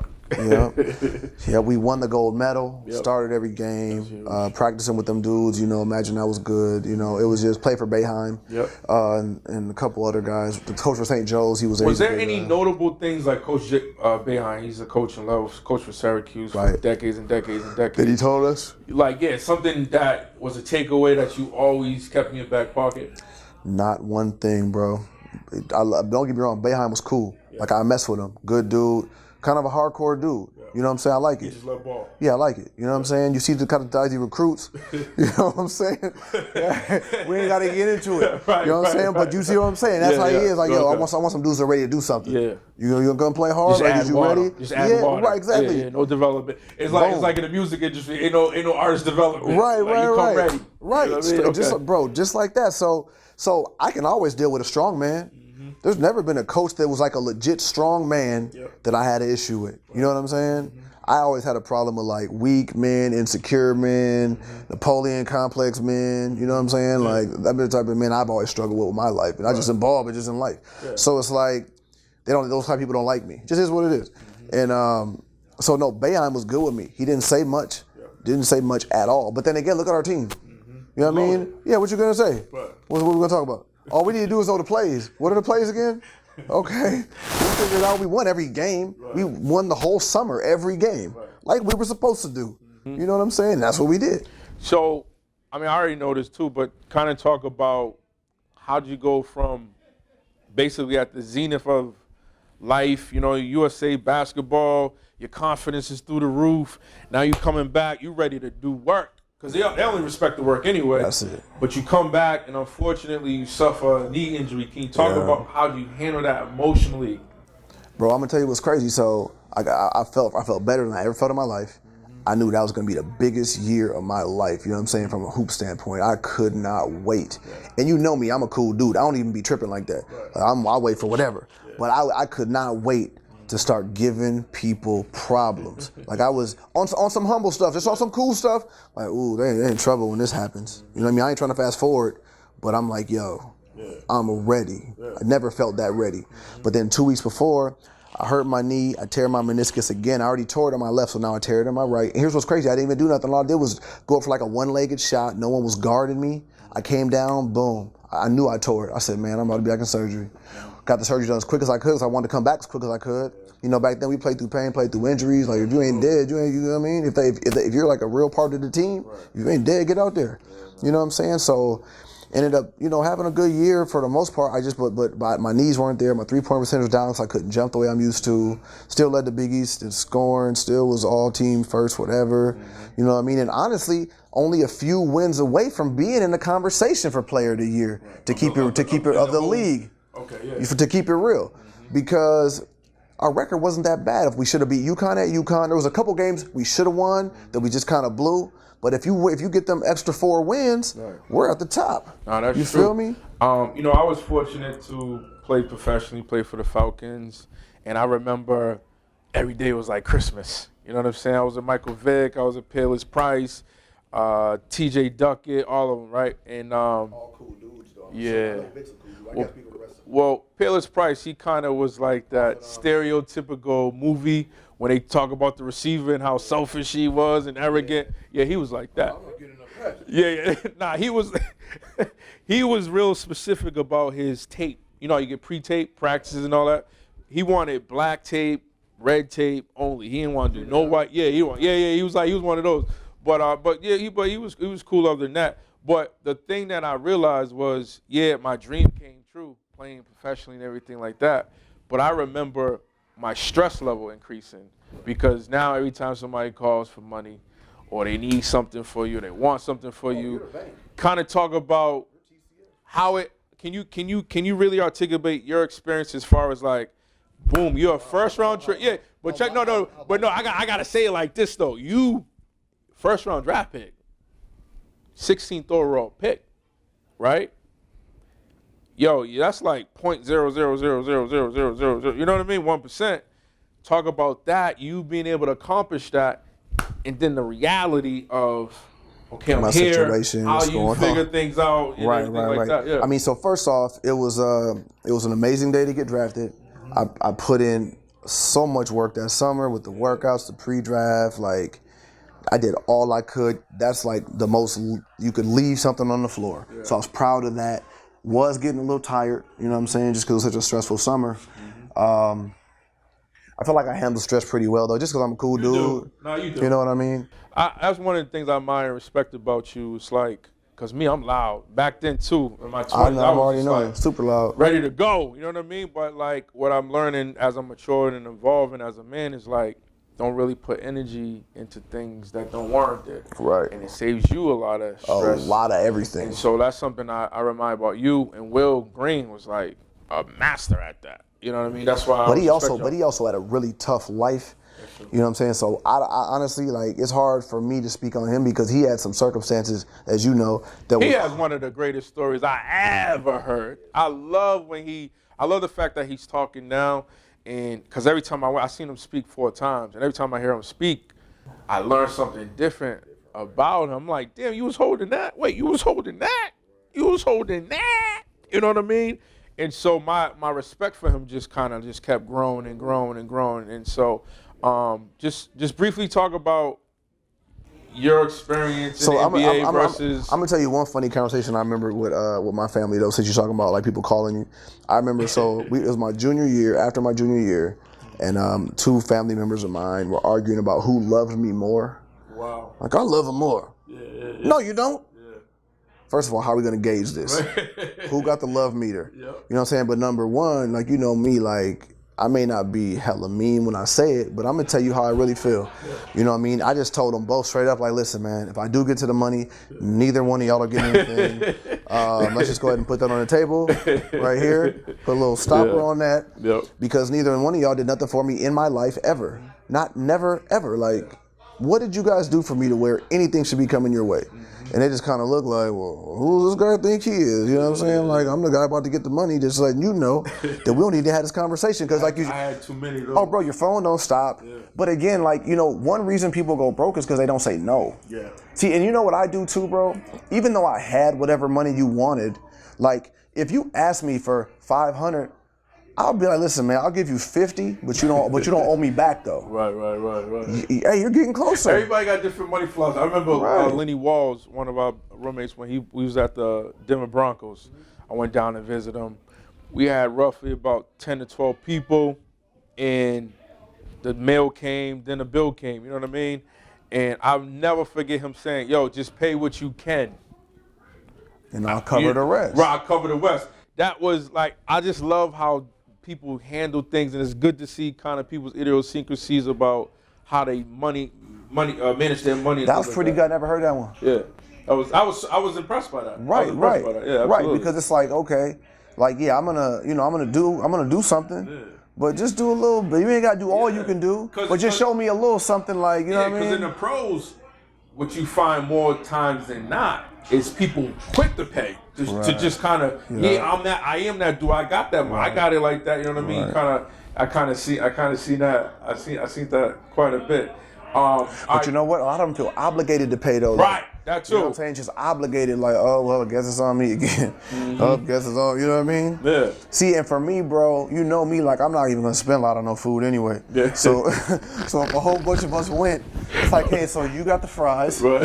Yeah, we won the gold medal, started every game, practicing with them dudes, imagine that was good. It was just play for Boeheim and a couple other guys. The coach for St. Joe's, he was there. Was there any notable things like Coach Boeheim, he's a coach in love, coach for Syracuse for decades and decades and decades. That he told us? Something that was a takeaway that you always kept in your back pocket? Not one thing, bro. Don't get me wrong, Boeheim was cool. Like, I mess with him. Good dude. Kind of a hardcore dude. You know what I'm saying? I like it. You just love ball. Yeah, I like it. You know what I'm saying? You see the kind of guys he recruits. You know what I'm saying? We ain't got to get into it. You know what I'm saying? But you see what I'm saying? That's how he is. Like, I want some dudes that are ready to do something. Yeah. You're going to play hard? Just add you water. ready? Just add water. Right, exactly. Yeah, no development. It's like in the music industry, ain't no artist development. Right. You come ready. Right. You know what I mean? Just like that. So I can always deal with a strong man. There's never been a coach that was like a legit strong man that I had an issue with. You know what I'm saying? I always had a problem with like weak men, insecure men, Napoleon complex men. You know what I'm saying? Like that the type of men I've always struggled with my life, and not just in ball, but just in life. So it's like those type of people don't like me. Just is what it is. And so no, Boeheim was good with me. He didn't say much, didn't say much at all. But then again, look at our team. You know what I mean? Yeah, what you gonna say? What we gonna talk about? All we need to do is know the plays. What are the plays again? Okay, we figured it out. We won every game. We won the whole summer, every game, like we were supposed to do. You know what I'm saying? That's what we did. So, I mean, I already know this too, but kind of talk about how'd you go from basically at the zenith of life, you know, USA basketball, your confidence is through the roof. Now you coming back, you ready to do work. Because they only respect the work anyway. That's it. But you come back, and unfortunately, you suffer a knee injury. Can you talk about how you handle that emotionally? Bro, I'm gonna tell you what's crazy. So I felt better than I ever felt in my life. I knew that was gonna be the biggest year of my life. You know what I'm saying? From a hoop standpoint, I could not wait. And you know me, I'm a cool dude. I don't even be tripping like that. I'll wait for whatever. But I could not wait to start giving people problems. Like I was on some humble stuff, just on some cool stuff. Like, ooh, they in trouble when this happens. You know what I mean? I ain't trying to fast forward, but I'm like, yo, I'm ready. I never felt that ready. But then 2 weeks before, I hurt my knee. I tear my meniscus again. I already tore it on my left, so now I tear it on my right. And here's what's crazy. I didn't even do nothing. All I did was go up for like a one-legged shot. No one was guarding me. I came down, boom. I knew I tore it. I said, man, I'm about to be back in surgery. Got the surgery done as quick as I could because I wanted to come back as quick as I could. You know, back then we played through pain, played through injuries. Like if you ain't dead, you know what I mean? If you're like a real part of the team, if you ain't dead, get out there. You know what I'm saying? So ended up, you know, having a good year for the most part. But my knees weren't there. My 3-point percentage was down, so I couldn't jump the way I'm used to. Still led the Big East in scoring. Still was all team first, whatever. You know what I mean? And honestly, only a few wins away from being in the conversation for Player of the Year to keep it of the league. To keep it real, because our record wasn't that bad. If we should have beat UConn at UConn, there was a couple games we should have won that we just kind of blew. But if you get them extra 4 wins, we're at the top. No, that's you true. Feel me? You know, I was fortunate to play professionally, play for the Falcons, and I remember every day was like Christmas. You know what I'm saying? I was at Michael Vick, I was at Payless Price, T.J. Duckett, all of them, right? And all cool dudes, though. Yeah. Well, Payless Price, he kind of was like that stereotypical movie when they talk about the receiver and how selfish he was and arrogant. Yeah, he was like that. Yeah. Nah, he was he was real specific about his tape. You know, you get pre-tape practices and all that. He wanted black tape, red tape only. He didn't want to do no white. Yeah, he was one of those. But he was cool other than that. But the thing that I realized was, my dream came true, playing professionally and everything like that. But I remember my stress level increasing because now every time somebody calls for money or they need something for you, they want something for you, kind of talk about how it, can you really articulate your experience as far as like, boom, you're a first round trade. Yeah, but check, I gotta say it like this though. You first round draft pick, 16th overall pick, right? Yo, that's like 0.0000000. You know what I mean? 1%. Talk about that, you being able to accomplish that, and then the reality of, okay, I'm here, situation, how you figure things out, and right. like that. Yeah. I mean, so first off, it was an amazing day to get drafted. I put in so much work that summer with the workouts, the pre-draft, like I did all I could. That's like the most you could leave something on the floor. Yeah. So I was proud of that. Was getting a little tired, you know what I'm saying, just because it was such a stressful summer. I feel like I handle stress pretty well, though, just because I'm a cool dude. No, you do. You know what I mean? That's one of the things I admire and respect about you. It's like, because me, I'm loud. Back then, too, in my 20s, I already know, like, super loud. Ready to go, you know what I mean? But, like, what I'm learning as I'm maturing and evolving as a man is, like, don't really put energy into things that don't warrant it. Right. And it saves you a lot of stress. A lot of everything. And so that's something I remind about you. And Will Green was, like, a master at that. You know what I mean? That's why. But he also had a really tough life. You know what I'm saying? So I honestly, like, it's hard for me to speak on him because he had some circumstances, as you know, that he has one of the greatest stories I ever heard. I love the fact that he's talking now, And because every time I went, I seen him speak 4 times, and every time I hear him speak, I learned something different about him. I'm like, damn, you was holding that? Wait, you was holding that? You was holding that? You know what I mean? And so my respect for him just kind of just kept growing and growing and growing. And so just briefly talk about your experience in the NBA versus. I'm gonna tell you one funny conversation I remember with my family though. Since you're talking about like people calling you, I remember. It was my junior year. After my junior year, and 2 family members of mine were arguing about who loved me more. Wow. Like I love him more. Yeah. No, you don't. Yeah. First of all, how are we gonna gauge this? Who got the love meter? Yep. You know what I'm saying? But number one, like you know me, like. I may not be hella mean when I say it, but I'm gonna tell you how I really feel. Yeah. You know what I mean? I just told them both straight up, like, listen, man, if I do get to the money, neither one of y'all are getting anything. Let's just go ahead and put that on the table right here. Put a little stopper on that. Yep. Because neither one of y'all did nothing for me in my life ever. Never, ever. Like, what did you guys do for me to where anything should be coming your way? And they just kind of look like, well, who does this guy think he is? You know what I'm saying? Like, I'm the guy about to get the money, just letting you know that we don't need to have this conversation. Because like I had too many of those. Oh, bro, your phone don't stop. Yeah. But again, like, you know, one reason people go broke is because they don't say no. Yeah. See, and you know what I do too, bro? Even though I had whatever money you wanted, like, if you ask me for $500, I'll be like, listen, man, I'll give you 50, but you don't owe me back though. Right. Hey, you're getting closer. Everybody got different money flows. I remember Lenny Walls, one of our roommates, when we was at the Denver Broncos. I went down and visited him. We had roughly about 10 to 12 people, and the mail came, then the bill came. You know what I mean? And I'll never forget him saying, "Yo, just pay what you can, and I'll cover the rest." Right, I'll cover the rest. That was like, I just love how people handle things, and it's good to see kind of people's idiosyncrasies about how they manage their money. That was pretty good. I never heard that one. Yeah, I was impressed by that. Right. Yeah, right. Because it's like, okay, like I'm gonna do something, but just do a little bit. You ain't gotta do all you can do, but just show me a little something, like you know what I mean. Because in the pros, what you find more times than not is people quick to pay. To just kind of, I am that dude. I got that. I got it like that. You know what I mean? I kind of see that. I seen that quite a bit. But you know what? A lot of them feel obligated to pay though. Right. That too. You know what I'm saying? Just obligated, like, oh well, I guess it's on me again. Oh, guess it's on. You know what I mean? Yeah. See, and for me, bro, you know me, like I'm not even gonna spend a lot on no food anyway. Yeah. So if a whole bunch of us went, it's like, hey, so you got the fries, right?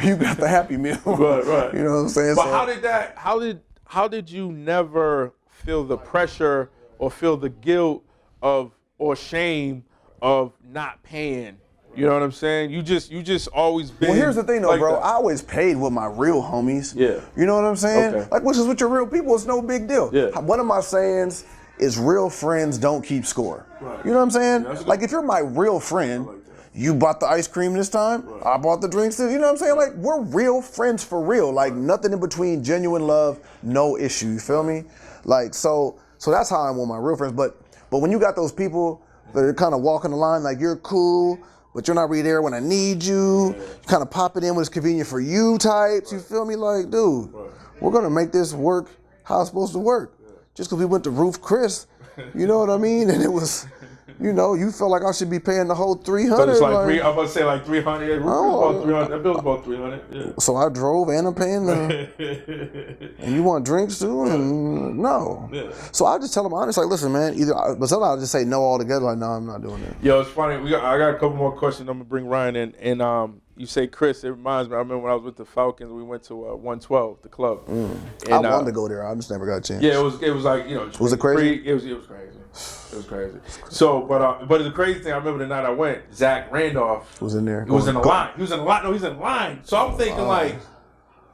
You got the Happy Meal, right? You know what I'm saying? But how did you never feel the pressure or feel the guilt or shame of not paying? You know what I'm saying? You just always been. Well, here's the thing though, like bro. that. I always paid with my real homies. Yeah. You know what I'm saying? Okay. Like, which is with your real people, it's no big deal. Yeah. One of my sayings is real friends don't keep score. Right. You know what I'm saying? Yeah, like, if you're my real friend, like that. you bought the ice cream this time, Right. I bought the drinks this. You know what I'm saying? Like, we're real friends for real. Like, nothing in between, genuine love, no issue. You feel me? Like, so that's how I'm with my real friends. But when you got those people that are kind of walking the line, like you're cool, but you're not really there when I need you. You kind of pop it in when it's convenient for you types. You feel me? Like, dude, we're going to make this work how it's supposed to work. Just because we went to Roof Chris, you know what I mean? And it was, you know, you felt like I should be paying the whole $300. So it's like I'm about to say like 300. Oh. 300. That bill's about 300. Yeah. So I drove and I'm paying the, and you want drinks too? And no. Yeah. So I just tell them honestly, like, listen, man, but sometimes I'll just say no altogether. Like, no, I'm not doing that. Yo, it's funny. I got a couple more questions. I'm gonna bring Ryan in, and you say Chris. It reminds me. I remember when I was with the Falcons. We went to 112, the club. And, I wanted to go there. I just never got a chance. Yeah, it was like, you know. Was it crazy? It was crazy. It was crazy. So, but the crazy thing, I remember the night I went, Zach Randolph Was in there. He was in the line. He was in the line. No, he's in line. So I'm thinking like,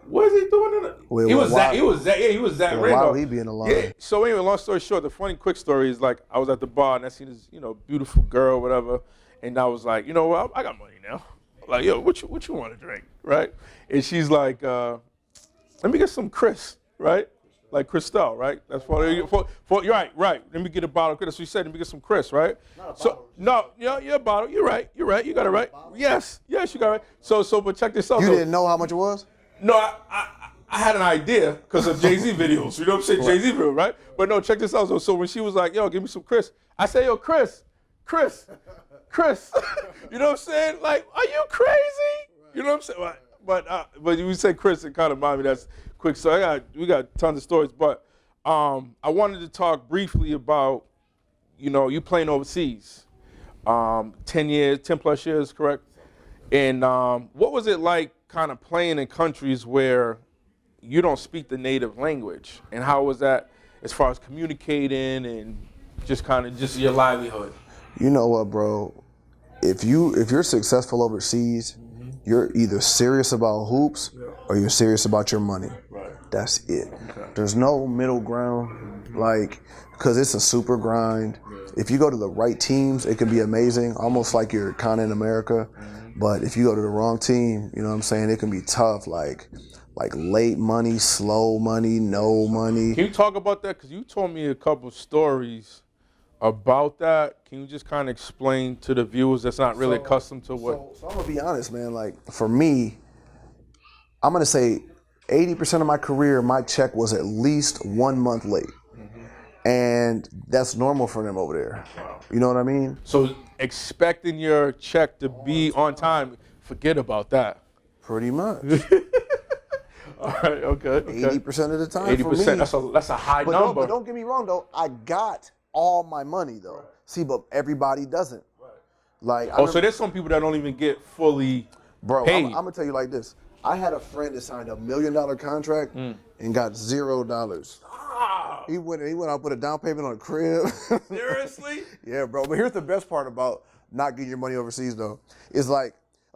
what is he doing in the? Wait, he was why- Zach. Yeah, he was Zach Randolph. Why would he be in the line? Yeah. So anyway, long story short, the funny quick story is like I was at the bar and I seen this, beautiful girl, whatever, and I was like, you know what, I got money now. Like, yo, what you want to drink, right? And she's like, let me get some Chris, right? Like Cristal, right? That's for you're right. Let me get a bottle of Chris. So you said, let me get some Chris, right? A bottle. You're right. You got it right. Yes, you got it right. So, but check this out. You didn't know how much it was? No, I had an idea because of Jay-Z videos. You know what I'm saying? Jay-Z video, right? But no, check this out. So when she was like, yo, give me some Chris, I say, yo, Chris. You know what I'm saying? Like, are you crazy? You know what I'm saying? But you say Chris, it kind of reminded me that's quick. So we got tons of stories. But I wanted to talk briefly about, you know, you playing overseas. 10 plus years, correct? And what was it like kind of playing in countries where you don't speak the native language? And how was that as far as communicating and just your livelihood? You know what, bro? If you're successful overseas, you're either serious about hoops or you're serious about your money. Right. That's it. Okay. There's no middle ground, like, because it's a super grind. Yeah. If you go to the right teams, it can be amazing, almost like you're kind of in America. But if you go to the wrong team, you know what I'm saying, it can be tough, like late money, slow money, no money. Can you talk about that? Because you told me a couple stories about that. Can you just kind of explain to the viewers that's not really accustomed to what? So I'm gonna be honest, man. Like, for me, I'm gonna say 80% of my career, my check was at least 1 month late. And that's normal for them over there. Wow. You know what I mean? So expecting your check to be on time, forget about that. Pretty much. All right, okay. 80% of the time 80%, for me. that's a high number. But don't get me wrong, though. I got all my money, though. Right. See, but everybody doesn't. Right. Like, so there's some people that don't even get fully paid. I'm going to tell you like this. I had a friend that signed a $1 million contract and got $0. He went out, put a down payment on a crib. Seriously? Yeah, bro. But here's the best part about not getting your money overseas, though. Is like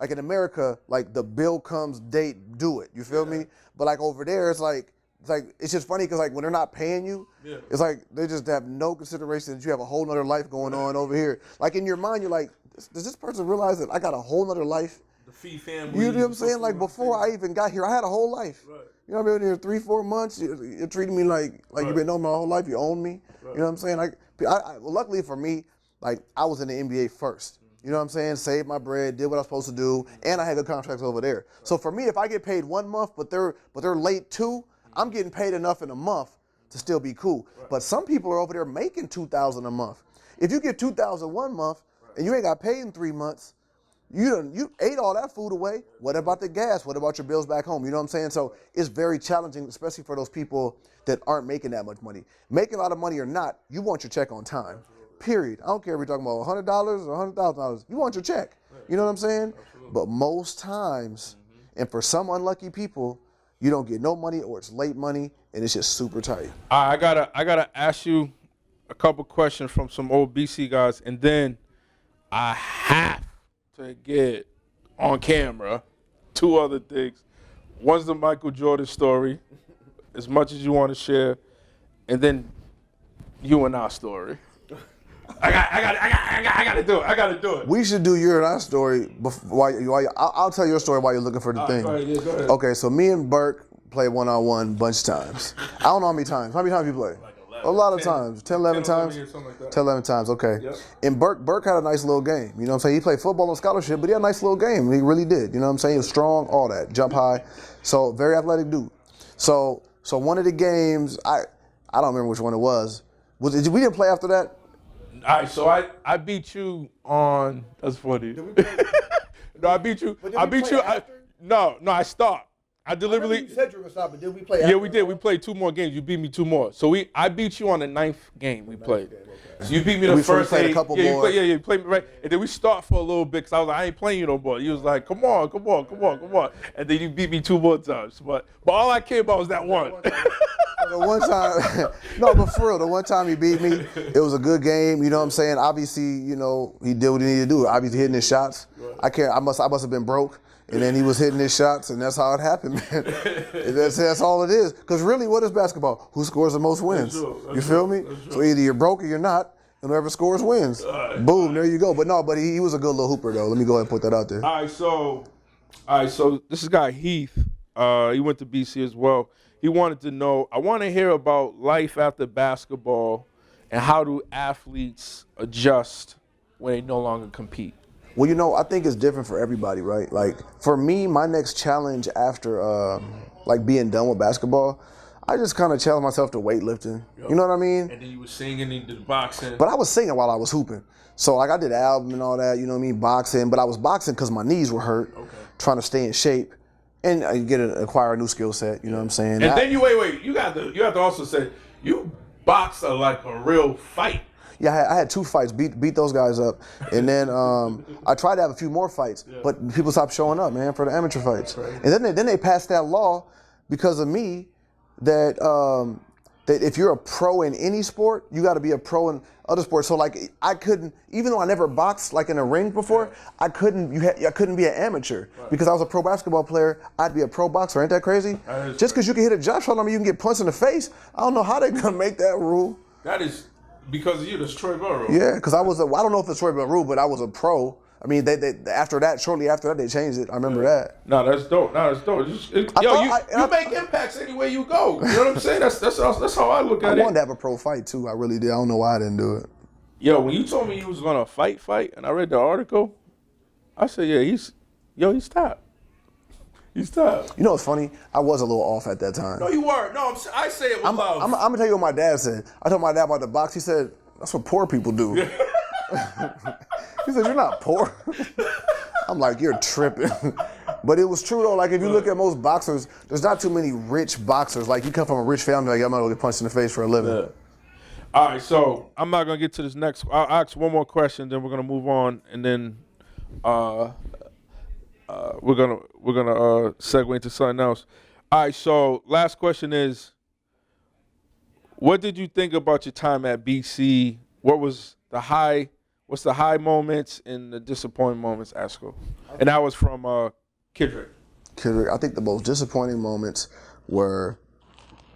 in America, like the bill comes, date, do it. You feel me? But like over there, it's just funny because like when they're not paying you, it's like they just have no consideration that you have a whole nother life going on over here. Like in your mind, you're like, does this person realize that I got a whole nother life? The fee family. You know what I'm saying? Like before I even got here, I had a whole life. Right. You know, I've been here 3-4 months. You're treating me like you've been knowing my whole life. You own me. Right. You know what I'm saying? Well, luckily for me, like I was in the NBA first. You know what I'm saying? Saved my bread, did what I was supposed to do, and I had good contracts over there. Right. So for me, if I get paid 1 month, but they're late too, I'm getting paid enough in a month to still be cool. Right. But some people are over there making $2,000 a month. If you get $2,000 1 month and you ain't got paid in 3 months, you ate all that food away. What about the gas? What about your bills back home? You know what I'm saying? So it's very challenging, especially for those people that aren't making that much money. Making a lot of money or not, you want your check on time. Period. I don't care if you're talking about $100 or $100,000. You want your check. You know what I'm saying? Absolutely. But most times, and for some unlucky people, you don't get no money or it's late money and it's just super tight. I gotta ask you a couple questions from some old BC guys, and then I have to get on camera 2 other things. One's the Michael Jordan story, as much as you want to share, and then you and our story. I gotta do it. I gotta do it. We should do your and our story I'll tell your story while you're looking for the thing. Go ahead. Okay, so me and Burke played one-on-one a bunch of times. I don't know how many times. How many times you play? Like 11. A lot of times. 10, 11 times? 10, 11 times, okay. Yep. And Burke had a nice little game. You know what I'm saying? He played football on scholarship, but he had a nice little game. He really did. You know what I'm saying? He was strong, all that. Jump high. So, very athletic dude. So one of the games, I don't remember which one it was. We didn't play after that? All right, so I beat you on, that's funny. No, I beat you. No, I stopped. I deliberately. You said you were going to stop, but did we play after? Yeah, we did. We played 2 more games. You beat me 2 more. So I beat you on the 9th game we played. Okay. So you beat me the first played a couple more. You played me right. And then we start for a little bit because I was like, I ain't playing you no more. You was like, come on. And then you beat me 2 more times. But all I care about was that one. The one time, no, but for real, the one time he beat me, it was a good game. You know what I'm saying? Obviously, you know, he did what he needed to do. Obviously hitting his shots. I must have been broke. And then he was hitting his shots, and that's how it happened, man. That's all it is. Because really, what is basketball? Who scores the most wins? You feel me? So either you're broke or you're not, and whoever scores wins. Boom, there you go. But he was a good little hooper, though. Let me go ahead and put that out there. All right, so this is guy Heath. He went to BC as well. He wanted to know, I want to hear about life after basketball and how do athletes adjust when they no longer compete? Well, I think it's different for everybody, right? Like for me, my next challenge after like being done with basketball, I just kind of challenged myself to weightlifting. Yep. You know what I mean? And then you were singing and did boxing. But I was singing while I was hooping. So like I did an album and all that, you know what I mean, boxing. But I was boxing because my knees were hurt, trying to stay in shape, and acquire a new skill set. You know what I'm saying? And then you wait. You have to also say you box like a real fight. Yeah, I had 2 fights, beat those guys up, and then I tried to have a few more fights, but people stopped showing up, man, for the amateur fights. And then they passed that law because of me that that if you're a pro in any sport, you got to be a pro in other sports. So like I couldn't, even though I never boxed like in a ring before, I couldn't be an amateur because I was a pro basketball player. I'd be a pro boxer. Ain't that crazy? Just because you can hit a jump shot on me, you can get punched in the face. I don't know how they're gonna make that rule. That is. Because of you, that's Troy Bell rule. Yeah, because I don't know if it's Troy Bell rule, but I was a pro. I mean, they shortly after that, they changed it. I remember that. No, that's dope. You make impacts anywhere you go. You know what I'm saying? That's how I look at it. I wanted to have a pro fight too. I really did. I don't know why I didn't do it. Yo, when you told me you was gonna fight, and I read the article, I said, yeah, he's top. He's top. You know what's funny? I was a little off at that time. No, you weren't. No, I say it with love. I'm gonna tell you what my dad said. I told my dad about the box. He said, "That's what poor people do." He said, "You're not poor." I'm like, "You're tripping." But it was true though. Like if you look at most boxers, there's not too many rich boxers. Like you come from a rich family, like I'm not gonna get punched in the face for a living. Yeah. All right, so I'm not gonna get to this next. I'll ask one more question, then we're gonna move on, and then we're gonna segue into something else. All right, so last question is, what did you think about your time at BC? What's the high moments and the disappointing moments, Asco? And that was from Kidrick. I think the most disappointing moments were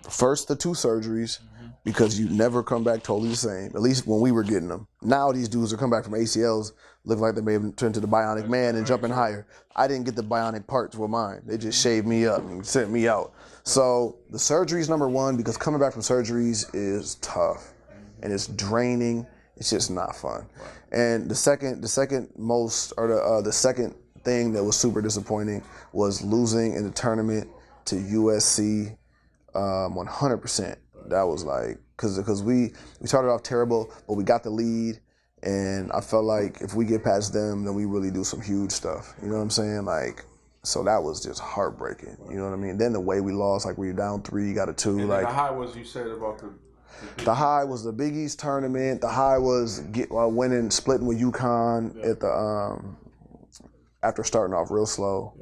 first the 2 surgeries, because you never come back totally the same, at least when we were getting them. Now these dudes are coming back from ACLs, look like they may have turned to the bionic man and jumping higher. I didn't get the bionic parts with mine. They just shaved me up and sent me out. So the surgeries, number 1, because coming back from surgeries is tough and it's draining. It's just not fun. And the second thing that was super disappointing was losing in the tournament to USC 100%. That was like, because we started off terrible, but we got the lead, and I felt like if we get past them, then we really do some huge stuff. You know what I'm saying? Like, so that was just heartbreaking. You know what I mean? Then the way we lost, like we were down 3, got a 2. And like the high was, you said about the high was the Big East tournament. The high was winning, splitting with UConn at the after starting off real slow.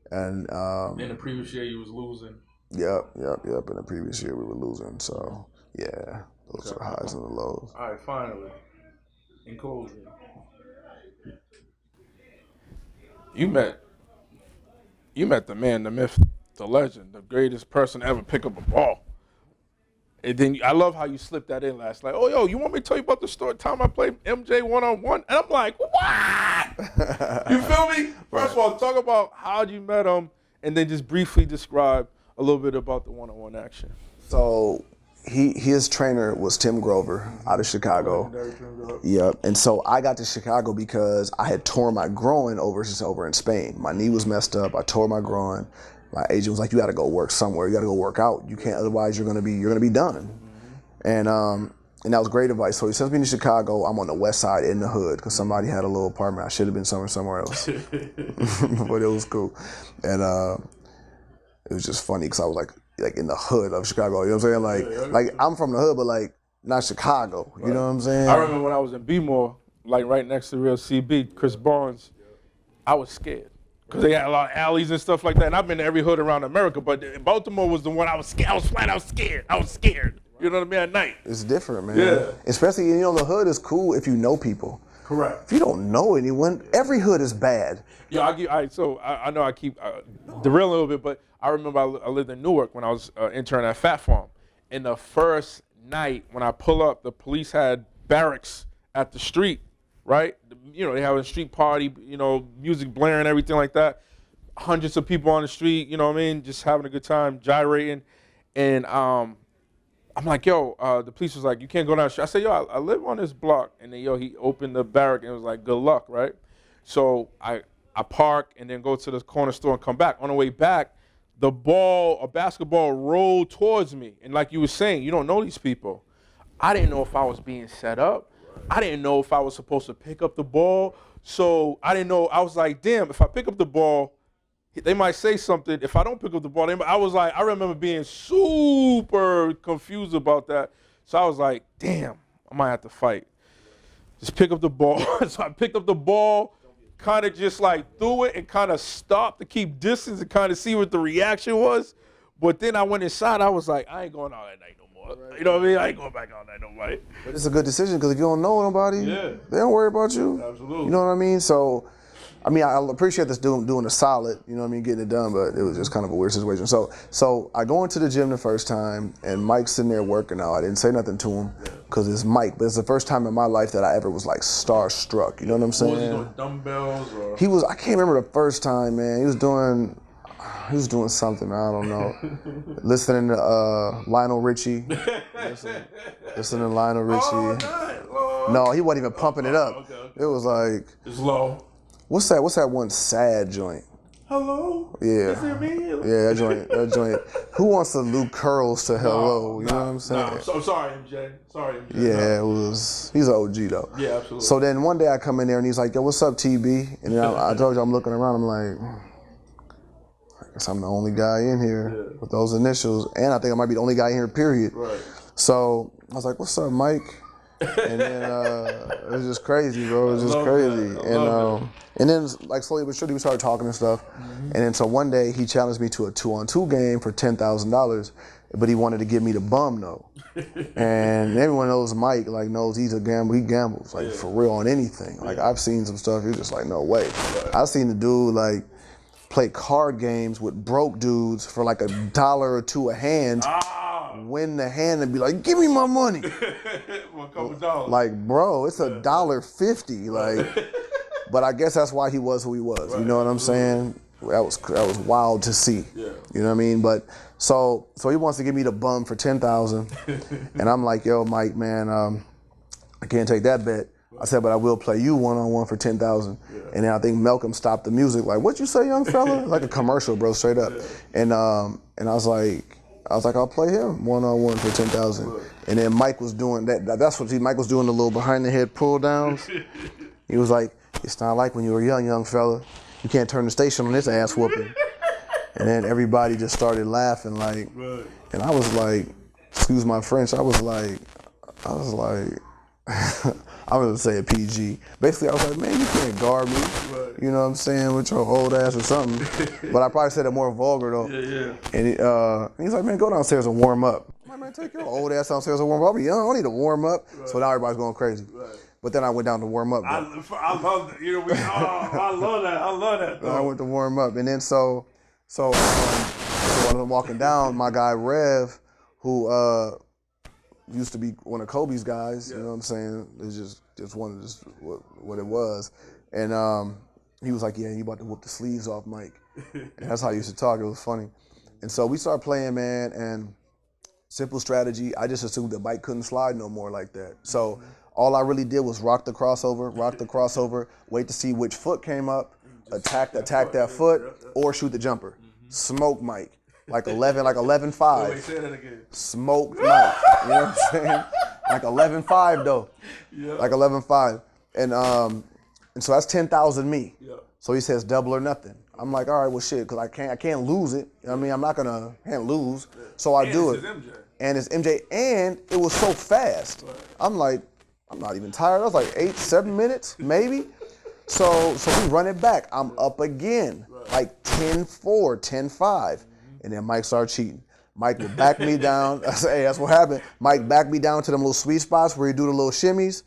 And in the previous year you was losing. Yep. In the previous year we were losing. So yeah, those are the highs and the lows. All right, finally, in closing, you met the man, the myth, the legend, the greatest person to ever pick up a ball. And then I love how you slipped that in last night. Oh, yo, you want me to tell you about the story time I played MJ one-on-one? And I'm like, what? You feel me? First of all, talk about how you met him, and then just briefly describe a little bit about the one-on-one action. So his trainer was Tim Grover out of Chicago. Yep. And so I got to Chicago because I had torn my groin over in Spain. My knee was messed up. I tore my groin. My agent was like, "You got to go work somewhere. You got to go work out. You can't, otherwise you're gonna be done." And that was great advice. So he sends me to Chicago. I'm on the west side in the hood because somebody had a little apartment. I should have been somewhere else, but it was cool. And it was just funny because I was like in the hood of Chicago. You know what I'm saying? Like I'm from the hood, but like not Chicago. You know what I'm saying? I remember when I was in B-More, like right next to Real CB, Chris Barnes, I was scared. Because they had a lot of alleys and stuff like that. And I've been to every hood around America, but Baltimore was the one I was scared. I was scared. You know what I mean? At night. It's different, man. Yeah. Especially, the hood is cool if you know people. Correct. If you don't know anyone, every hood is bad. Yeah, I know I keep derailing a little bit, but I remember I lived in Newark when I was interning at Fat Farm. And the first night when I pull up, the police had barracks at the street, right? They have a street party, music blaring, everything like that. Hundreds of people on the street, you know what I mean? Just having a good time, gyrating. And I'm like, yo, the police was like, you can't go down the street. I said, yo, I live on this block. And then, he opened the barrack and it was like, good luck, right? So I park and then go to the corner store and come back. On the way back, a basketball rolled towards me. And like you were saying, you don't know these people. I didn't know if I was being set up. I didn't know if I was supposed to pick up the ball. So I didn't know. I was like, damn, if I pick up the ball, they might say something. If I don't pick up the ball, I remember being super confused about that. So I was like, damn, I might have to fight. Just pick up the ball. So I picked up the ball, kind of just like threw it and kind of stopped to keep distance and kind of see what the reaction was. But then I went inside. I was like, I ain't going out that night no more. Right. You know what I mean? I ain't going back out that night no more. But it's a good decision because if you don't know nobody, they don't worry about you. Absolutely. You know what I mean? So, I mean, I appreciate this doing a solid, you know what I mean, getting it done, but it was just kind of a weird situation. So I go into the gym the first time, and Mike's sitting there working out. I didn't say nothing to him because it's Mike, but it's the first time in my life that I ever was like starstruck. You know what I'm saying? Was he doing dumbbells or? I can't remember the first time, man. He was doing something, man, I don't know. Listening to Lionel Richie. Listening to Lionel Richie. No, he wasn't even pumping it up. Okay. It was like, it's low. What's that one sad joint? Hello? Yeah. Is it me? Yeah, that joint. Who wants to loop curls to hello? You know what I'm saying? I'm so sorry, MJ. Sorry, MJ. Yeah, it was. He's an OG though. Yeah, absolutely. So then one day I come in there and he's like, "Yo, what's up, TB?" And then I told you I'm looking around. I'm like, I guess I'm the only guy in here with those initials, and I think I might be the only guy in here. Period. Right. So I was like, "What's up, Mike?" And then it was just crazy, bro. It was just crazy. And then like slowly but surely we started talking and stuff. Mm-hmm. And then so one day he challenged me to a 2-on-2 game for $10,000, but he wanted to give me the bum though. And everyone knows Mike, like knows he's a gambler. He gambles like for real on anything. Like I've seen some stuff. You're just like, no way. I've seen the dude like play card games with broke dudes for like $1 or $2 a hand. Win the hand and be like, give me my money. Well, a couple dollars. Like, bro, it's $1.50. Like, but I guess that's why he was who he was. Right. You know what I'm saying? That was wild to see. Yeah. You know what I mean? But so he wants to give me the bum for $10,000, and I'm like, yo, Mike, man, I can't take that bet. I said, but I will play you one-on-one for $10,000. Yeah. And then I think Malcolm stopped the music. Like, what you say, young fella? Like a commercial, bro, straight up. Yeah. And I was like, I'll play him one-on-one for $10,000. And then Mike was doing that. That's what Mike was doing, the little behind-the-head pull-downs. He was like, it's not like when you were young fella. You can't turn the station on this ass whooping. And then everybody just started laughing, like, and I was like, excuse my French, I was like, I'm gonna say a PG. Basically, I was like, man, you can't guard me. Right. You know what I'm saying, with your old ass or something. But I probably said it more vulgar though. Yeah. And he's like, man, go downstairs and warm up. I'm like, man, take your old ass downstairs and warm up. I'll be young, I don't need to warm up. Right. So now everybody's going crazy. Right. But then I went down to warm up. I love that. You know, I love that. I love that. Though. I went to warm up, and then so when I'm walking down, my guy Rev, who used to be one of Kobe's guys, you know what I'm saying? It's just one of just what it was. And he was like, yeah, you about to whoop the sleeves off Mike. And that's how he used to talk. It was funny. And so we started playing, man, and simple strategy. I just assumed that Mike couldn't slide no more like that. So all I really did was rock the crossover, wait to see which foot came up, attack that foot, or shoot the jumper. Smoke Mike. Like 11-5. Wait, say that again. Smoked Mike. You know what I'm saying? Like 11-5 though. Yeah. Like 11-5. And so that's 10,000 me. Yeah. So he says double or nothing. I'm like, all right, well shit, because I can't lose it. You know what I mean? Can't lose. Yeah. So I do it. And it's MJ. And it was so fast. Right. I'm like, I'm not even tired. I was like 8-7 minutes, maybe. So we run it back. I'm up again. Right. Like 10-4, 10-5. And then Mike started cheating. Mike would back me down. I said, hey, that's what happened. Mike backed me down to them little sweet spots where he do the little shimmies,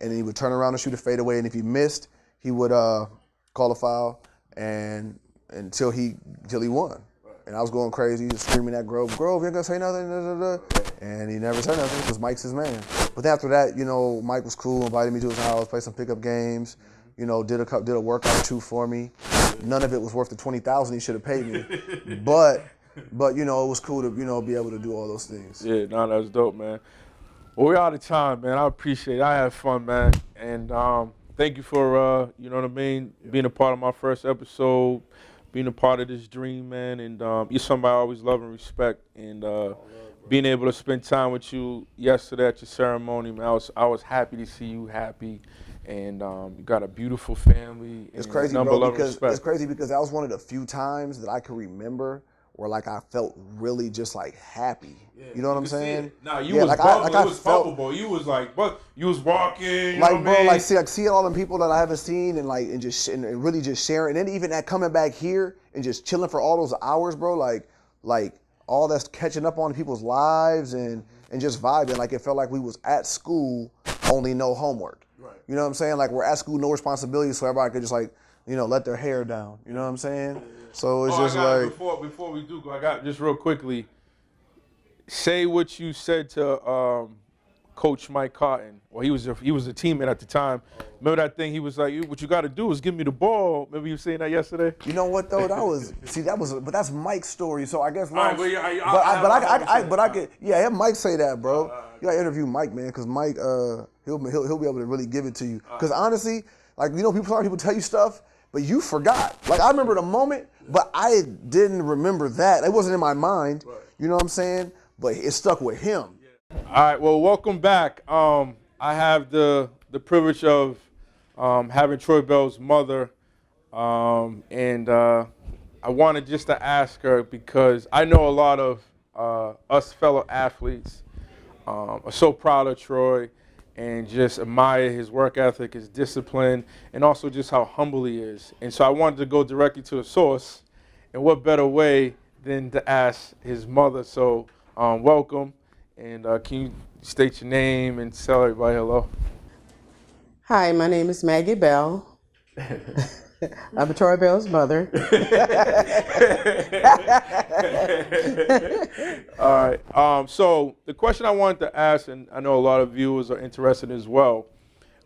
and then he would turn around and shoot a fadeaway. And if he missed, he would call a foul, and until he won. And I was going crazy, screaming at Grove, you ain't gonna say nothing, and he never said nothing because Mike's his man. But then after that, you know, Mike was cool, invited me to his house, played some pickup games, you know, did a workout or two for me. None of it was worth the $20,000 he should have paid me, but you know, it was cool to, you know, be able to do all those things. Yeah, no, that was dope, man. Well, we're out of time, man. I appreciate it. I had fun, man. And thank you for, you know what I mean, being a part of my first episode, being a part of this dream, man. And you're somebody I always love and respect. And being able to spend time with you yesterday at your ceremony, man, I was happy to see you happy. And you got a beautiful family. It's and crazy, number bro, of because respect. it's crazy because that was one of the few times that I could remember where like I felt really just like happy. You know what I'm saying? Nah, you Yeah, was like bubbling. I It was felt palpable. You was like, what? You was walking. You know like, what bro, I mean? like see all them people that I haven't seen and like and really just sharing, and then even that coming back here and just chilling for all those hours, bro. Like all that's catching up on people's lives and just vibing. Like it felt like we was at school, only no homework. Right. You know what I'm saying? Like we're at school, no responsibilities, so everybody could just like, you know, let their hair down. You know what I'm saying? So it's just like before we do go, I got just real quickly. Say what you said to Coach Mike Cotton. Well, he was a teammate at the time. Remember that thing? He was like, "What you got to do is give me the ball." Remember you saying that yesterday? You know what though? But that's Mike's story. So I guess. Right, but I could. Yeah, have Mike say that, bro. You gotta interview Mike, man, because Mike, he'll be able to really give it to you. Because honestly, like you know, people tell you stuff, but you forgot. Like I remember the moment, but I didn't remember that. It wasn't in my mind. You know what I'm saying? But it stuck with him. All right. Well, welcome back. I have the privilege of having Troy Bell's mother, and I wanted just to ask her because I know a lot of us fellow athletes are so proud of Troy and just admire his work ethic, his discipline, and also just how humble he is. And so I wanted to go directly to the source, and what better way than to ask his mother. So welcome, and can you state your name and tell everybody hello? Hi, my name is Maggie Bell. I'm Troy Bell's mother. All right. So the question I wanted to ask, and I know a lot of viewers are interested as well,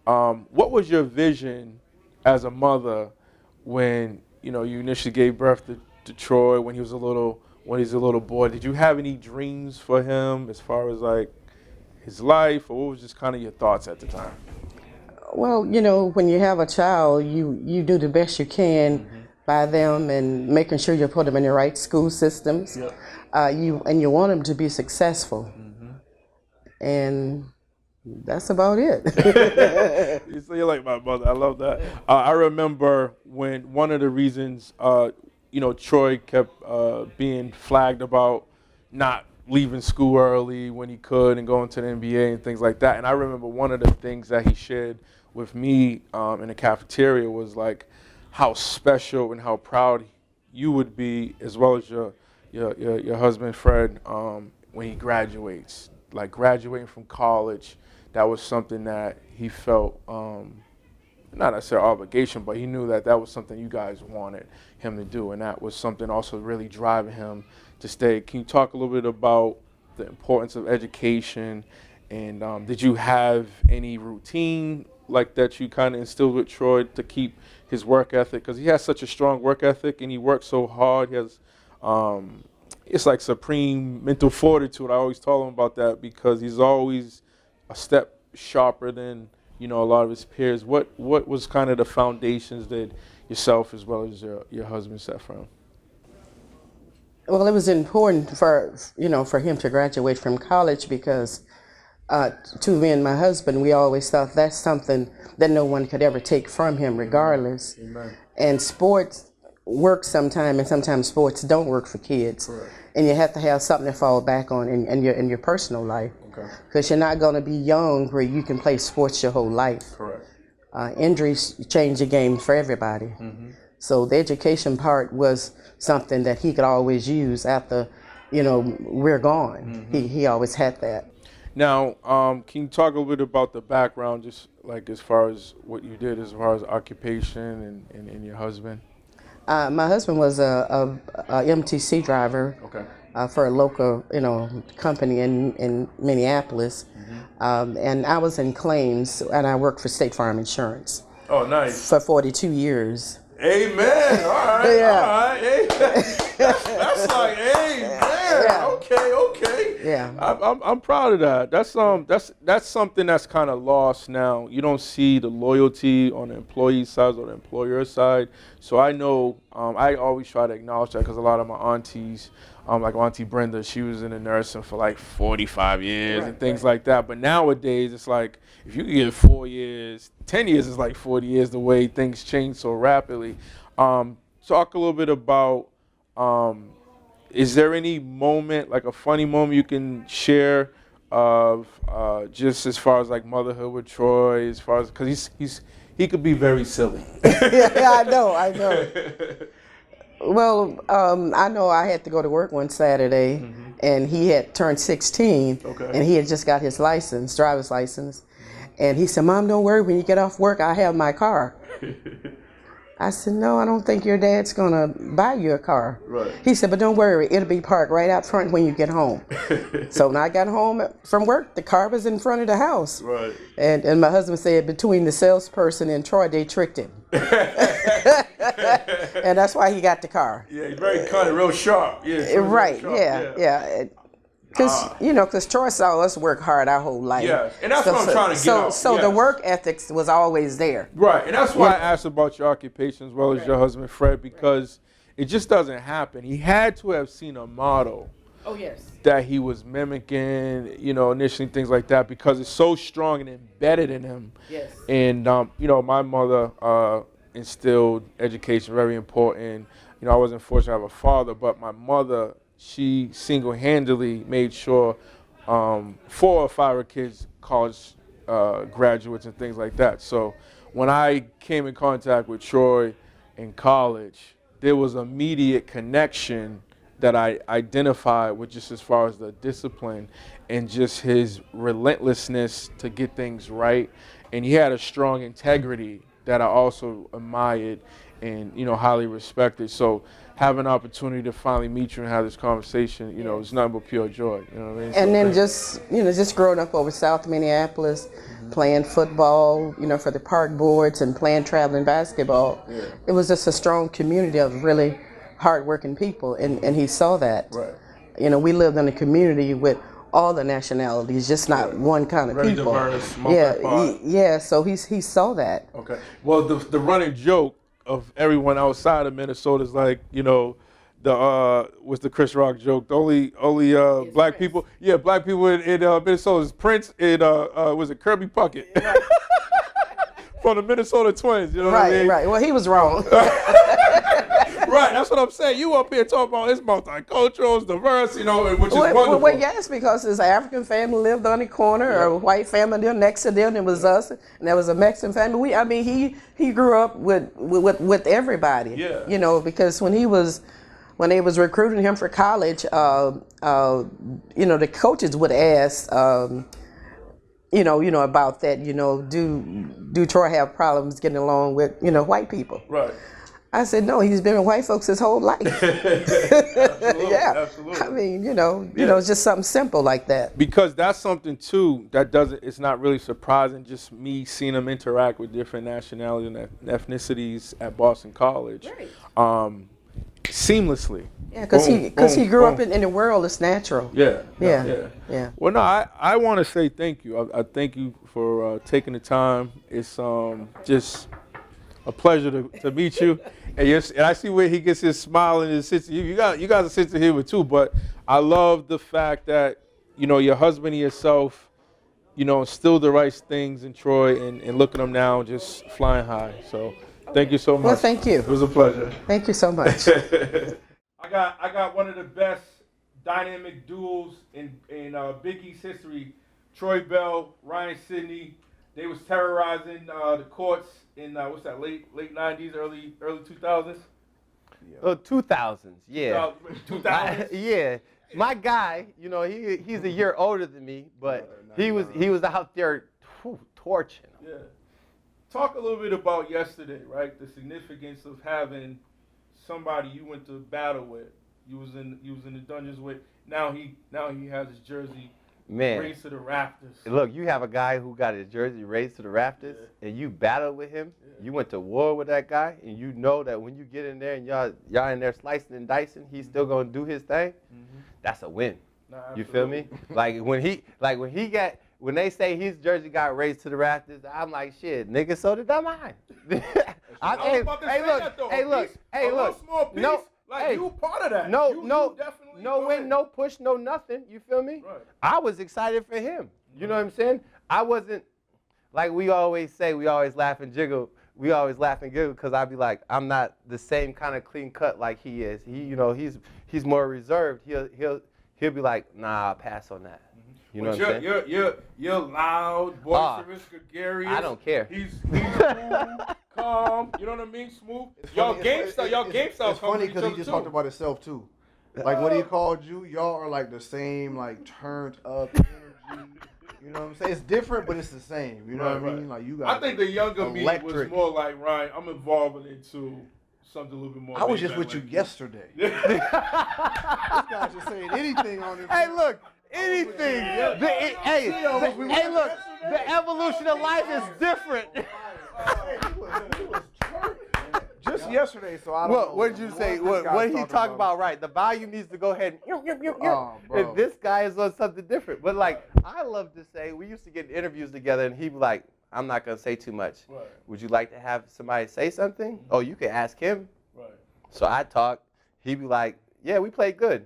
what was your vision as a mother when you initially gave birth to Troy when he's a little boy? Did you have any dreams for him as far as like his life, or what was just kind of your thoughts at the time? Well, when you have a child, you do the best you can by them and making sure you put them in the right school systems. Yep. You want them to be successful, and that's about it. So you're like my mother. I love that. I remember when one of the reasons Troy kept being flagged about not leaving school early when he could and going to the NBA and things like that. And I remember one of the things that he shared with me in the cafeteria was like how special and how proud you would be, as well as your husband Fred, when he graduates. Like graduating from college, that was something that he felt not necessarily obligation, but he knew that was something you guys wanted him to do, and that was something also really driving him to stay. Can you talk a little bit about the importance of education, and did you have any routine like that you kind of instilled with Troy to keep his work ethic? Because he has such a strong work ethic, and he works so hard. He has, it's like supreme mental fortitude. I always tell him about that because he's always a step sharper than a lot of his peers. What was kind of the foundations that yourself as well as your husband set for him? Well, it was important for him to graduate from college because to me and my husband, we always thought that's something that no one could ever take from him regardless. Amen. And sports work sometimes, and sometimes sports don't work for kids. Correct. And you have to have something to fall back on in your personal life. Okay. Because you're not going to be young where you can play sports your whole life. Correct. Injuries change the game for everybody. So the education part was something that he could always use after, we're gone. He always had that. Now, can you talk a little bit about the background, just like as far as what you did as far as occupation and your husband? My husband was a MTC driver. Okay. For a local, company in Minneapolis, and I was in claims, and I worked for State Farm Insurance. Oh, nice. For 42 years. Amen. All right. Yeah. All right. Hey, that's like, amen. Yeah. Okay. Yeah. I'm proud of that. That's something that's kind of lost now. You don't see the loyalty on the employee side or the employer side. So I know I always try to acknowledge that because a lot of my aunties, like Auntie Brenda, she was in the nursing for like 45 years and things like that. But nowadays it's like if you get 4 years, 10 years is like 40 years. The way things change so rapidly. Talk a little bit about. Is there any moment, like a funny moment you can share of just as far as like motherhood with Troy, as far as, because he could be very silly. Yeah, I know. Well, I know I had to go to work one Saturday, and he had turned 16, and he had just got his license, driver's license. And he said, Mom, don't worry, when you get off work, I have my car. I said, no, I don't think your dad's going to buy you a car. Right. He said, but don't worry, it'll be parked right out front when you get home. So when I got home from work, the car was in front of the house. Right. And my husband said between the salesperson and Troy, they tricked him. And that's why he got the car. Yeah, he's very cunning, real sharp. Yeah, Right, real sharp. yeah. Because Troy saw us work hard our whole life. Yeah, and that's what I'm trying to get out. So the work ethics was always there. Right, and that's why I asked about your occupation as well as your husband, Fred, because it just doesn't happen. He had to have seen a model. Oh, yes. That he was mimicking, initially things like that, because it's so strong and embedded in him. Yes. And, my mother instilled education, very important. I wasn't fortunate to have a father, but my mother, she single-handedly made sure 4 or 5 of her kids college graduates and things like that. So when I came in contact with Troy in college, there was immediate connection that I identified with, just as far as the discipline and just his relentlessness to get things right. And he had a strong integrity that I also admired and, highly respected. So having an opportunity to finally meet you and have this conversation, it's nothing but pure joy. You know what I mean? And then just growing up over South Minneapolis, playing football, for the park boards and playing traveling basketball. Yeah. It was just a strong community of really hardworking people, and he saw that. Right. We lived in a community with all the nationalities, just not one kind of very people. Diverse, yeah. So he saw that. Okay. Well, the running joke of everyone outside of Minnesota is like, what's the Chris Rock joke? The only black Prince. People. Yeah, black people in Minnesota is Prince and was it Kirby Puckett? Right. From the Minnesota Twins. You know what I mean? Right. Well, he was wrong. Right, that's what I'm saying. You up here talking about it's multicultural, it's diverse, which is wonderful. Well, yes, because his African family lived on the corner, a white family lived next to them. It was us, and there was a Mexican family. He grew up with everybody. Yeah. Because when they was recruiting him for college, the coaches would ask, about that. Do Troy have problems getting along with white people? Right. I said, no, he's been with white folks his whole life. Absolutely, yeah. Absolutely. It's just something simple like that. Because that's something, too, it's not really surprising, just me seeing him interact with different nationalities and ethnicities at Boston College. Right. Seamlessly. Yeah, because he grew up in the world. It's natural. Yeah. Well, no, I want to say thank you. I thank you for taking the time. It's just a pleasure to meet you. And I see where he gets his smile and his sense of humor. You guys are sense of humor too, but I love the fact that, your husband and yourself, instilled the right things in Troy and look at him now just flying high. So thank you so much. Well, thank you. It was a pleasure. Thank you so much. I got one of the best dynamic duels in Big East history. Troy Bell, Ryan Sidney. They was terrorizing the courts in late 90s, early 2000s. Yeah. 2000s, yeah. 2000s. Yeah. My guy, he's a year older than me, but he was out there torching. Yeah. Talk a little bit about yesterday, right? The significance of having somebody you went to battle with, you was in the dungeons with. Now he has his jersey. Man, raised to the rafters. Look, you have a guy who got his jersey raised to the rafters, and you battled with him. You went to war with that guy, and you know that when you get in there and y'all in there slicing and dicing, he's still gonna do his thing. Mm-hmm. That's a win. You feel me? Like when they say his jersey got raised to the rafters, I'm like, shit, nigga, so did mine. Hey, look. Small piece, no, like you part of that. No, you definitely no win, no push, no nothing. You feel me? Right. I was excited for him. You know what I'm saying? I wasn't, like we always say, we always laugh and giggle. We always laugh and giggle because I be like, I'm not the same kind of clean cut like he is. He's more reserved. He'll be like, nah, I'll pass on that. You know what I'm saying? You're loud, boisterous, gregarious. I don't care. He's cool, calm. You know what I mean? Smooth. Y'all game style. It's funny because he just talked about himself too. Like when he called you, y'all are like the same, like turned up energy. You know what I'm saying? It's different, but it's the same. You know what I mean? Like you got. I think the younger me was electric. more like Ryan. I'm evolving into something a little bit more. I was just with you yesterday. This guy just saying anything on this. Hey, look, anything. Look, the evolution of life is different. He was turned. Just yesterday, so I don't know. What did you say? What he talking about? Right, the volume needs to go ahead and and this guy is on something different. But like, I love to say, we used to get interviews together, and he'd be like, I'm not gonna say too much. Right. Would you like to have somebody say something? Oh, you can ask him. Right. So I talk. He'd be like, yeah, we played good.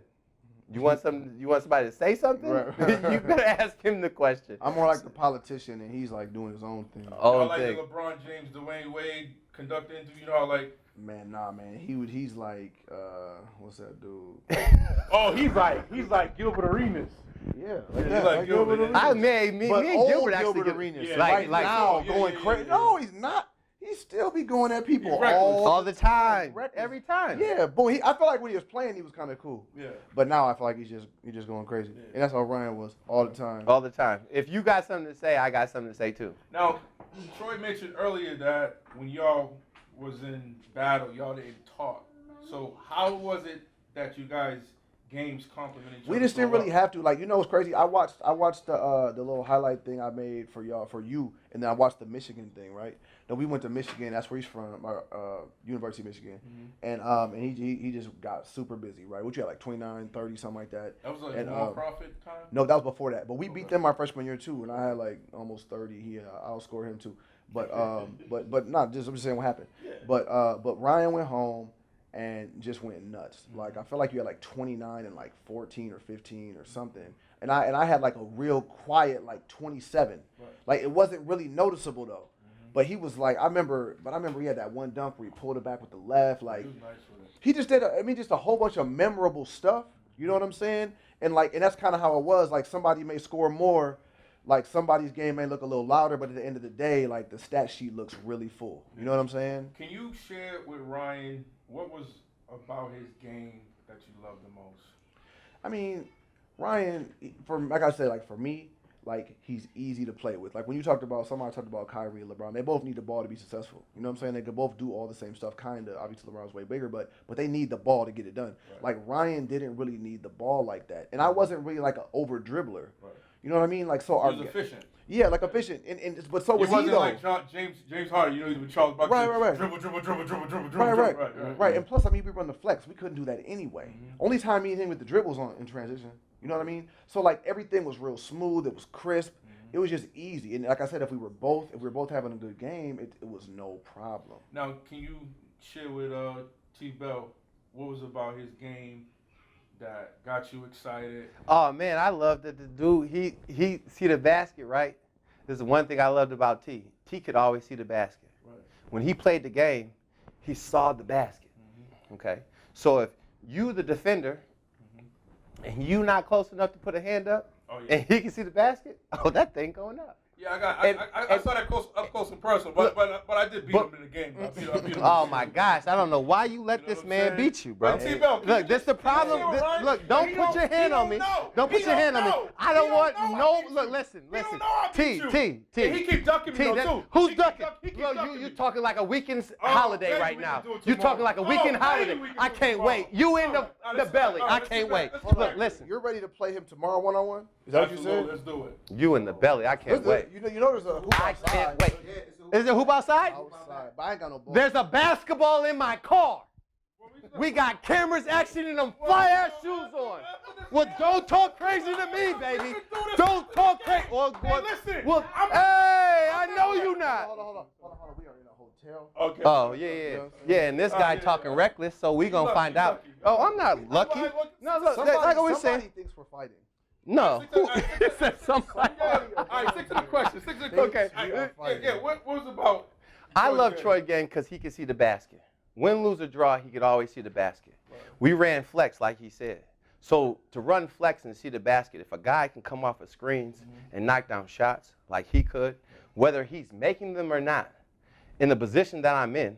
You want somebody to say something? Right. You better ask him the question. I'm more like the politician, and he's like doing his own thing. Like the LeBron James, Dwayne Wade conducting interview. You know, like. Man, nah, man. He's like, what's that dude? Oh, he's like Gilbert Arenas. Yeah, like Gilbert Arenas. Me and Gilbert actually Gilbert Arenas. Yeah, like now yeah, going yeah, crazy. yeah. No, he's not. He still be going at people all the time, Reckless. every time. Yeah, boy. I feel like when he was playing, he was kind of cool. Yeah. But now I feel like he's just going crazy, and that's how Ryan was all the time. All the time. If you got something to say, I got something to say too. Now, Troy mentioned earlier that when y'all was in battle, y'all didn't talk. So how was it that you guys games complemented each other? We just didn't really have to. Like, you know what's crazy? I watched the little highlight thing I made for you, and then I watched the Michigan thing, right? Then we went to Michigan. That's where he's from, University of Michigan. And he just got super busy, right? What you had, like 29, 30, something like that. That was like non-profit time? No, that was before that. But we beat them my freshman year too, and I had like almost 30. I outscored him too. But not just I'm just saying what happened. Yeah. But Ryan went home and just went nuts. Like I felt like you had like 29 and like 14 or 15 or something. And I had like a real quiet like 27. Right. Like it wasn't really noticeable though. But he was like, I remember he had that one dunk where he pulled it back with the left. Like he was nice with it. He just did just a whole bunch of memorable stuff. You know what I'm saying? And that's kind of how it was. Like somebody may score more. Like somebody's game may look a little louder, but at the end of the day, like the stat sheet looks really full. You know what I'm saying? Can you share with Ryan what was about his game that you loved the most? I mean, Ryan, like I said, like for me, like he's easy to play with. Like when somebody talked about Kyrie and LeBron, they both need the ball to be successful. You know what I'm saying? They could both do all the same stuff, kinda. Obviously LeBron's way bigger, but they need the ball to get it done. Right. Like Ryan didn't really need the ball like that, and I wasn't really like an over dribbler. Right. You know what I mean? Like so. He was efficient. Yeah, like efficient, but so was he though. Like James Harden, you know, he was Charles Barkley. Right. Dribble. Right. And plus, I mean, we run the flex. We couldn't do that anyway. Only time me and him with the dribbles in transition. You know what I mean? So like everything was real smooth. It was crisp. It was just easy. And like I said, if we were both having a good game, it was no problem. Now, can you share with T. Bell what was about his game that got you excited? Oh man, I loved that the dude he see the basket, right? This is one thing I loved about T. T could always see the basket. Right. When he played the game, he saw the basket. Okay? So if you the defender and you not close enough to put a hand up and he can see the basket, that thing going up. Yeah, I saw that up close and personal, but I did beat him in the game. I beat him oh my gosh, I don't know why you let this man beat you, bro. Look, this the problem. Look, don't put your hand on me. Don't put your hand on me. I don't want no. Look, listen. T. He keep ducking me too. Who's ducking? Look, you talking like a weekend holiday right now. You talking like a weekend holiday. I can't wait. You in the belly. I can't wait. Look, listen. You're ready to play him tomorrow 1-on-1? Is that what you said? Let's do it. You in the belly. I can't wait. You know there's a hoop outside. I can't wait. Is there a hoop outside? Outside, but I ain't got no ball. There's a basketball in my car. We got cameras action and them fly-ass shoes on. Well, don't talk crazy to me, baby. Don't talk crazy. Well, listen, hey, I know you not. Hold on. We are in a hotel. Okay. Oh, yeah. Yeah, and this guy talking reckless, so we gonna find out. Oh, I'm not lucky. No, look, like I was saying. Somebody thinks we're fighting. No. It said somebody. All right, stick to the question. Okay. What was about? I love Troy Gang because he could see the basket. Win, lose, or draw, he could always see the basket. Right. We ran flex, like he said. So to run flex and see the basket, if a guy can come off of screens and knock down shots like he could, whether he's making them or not, in the position that I'm in,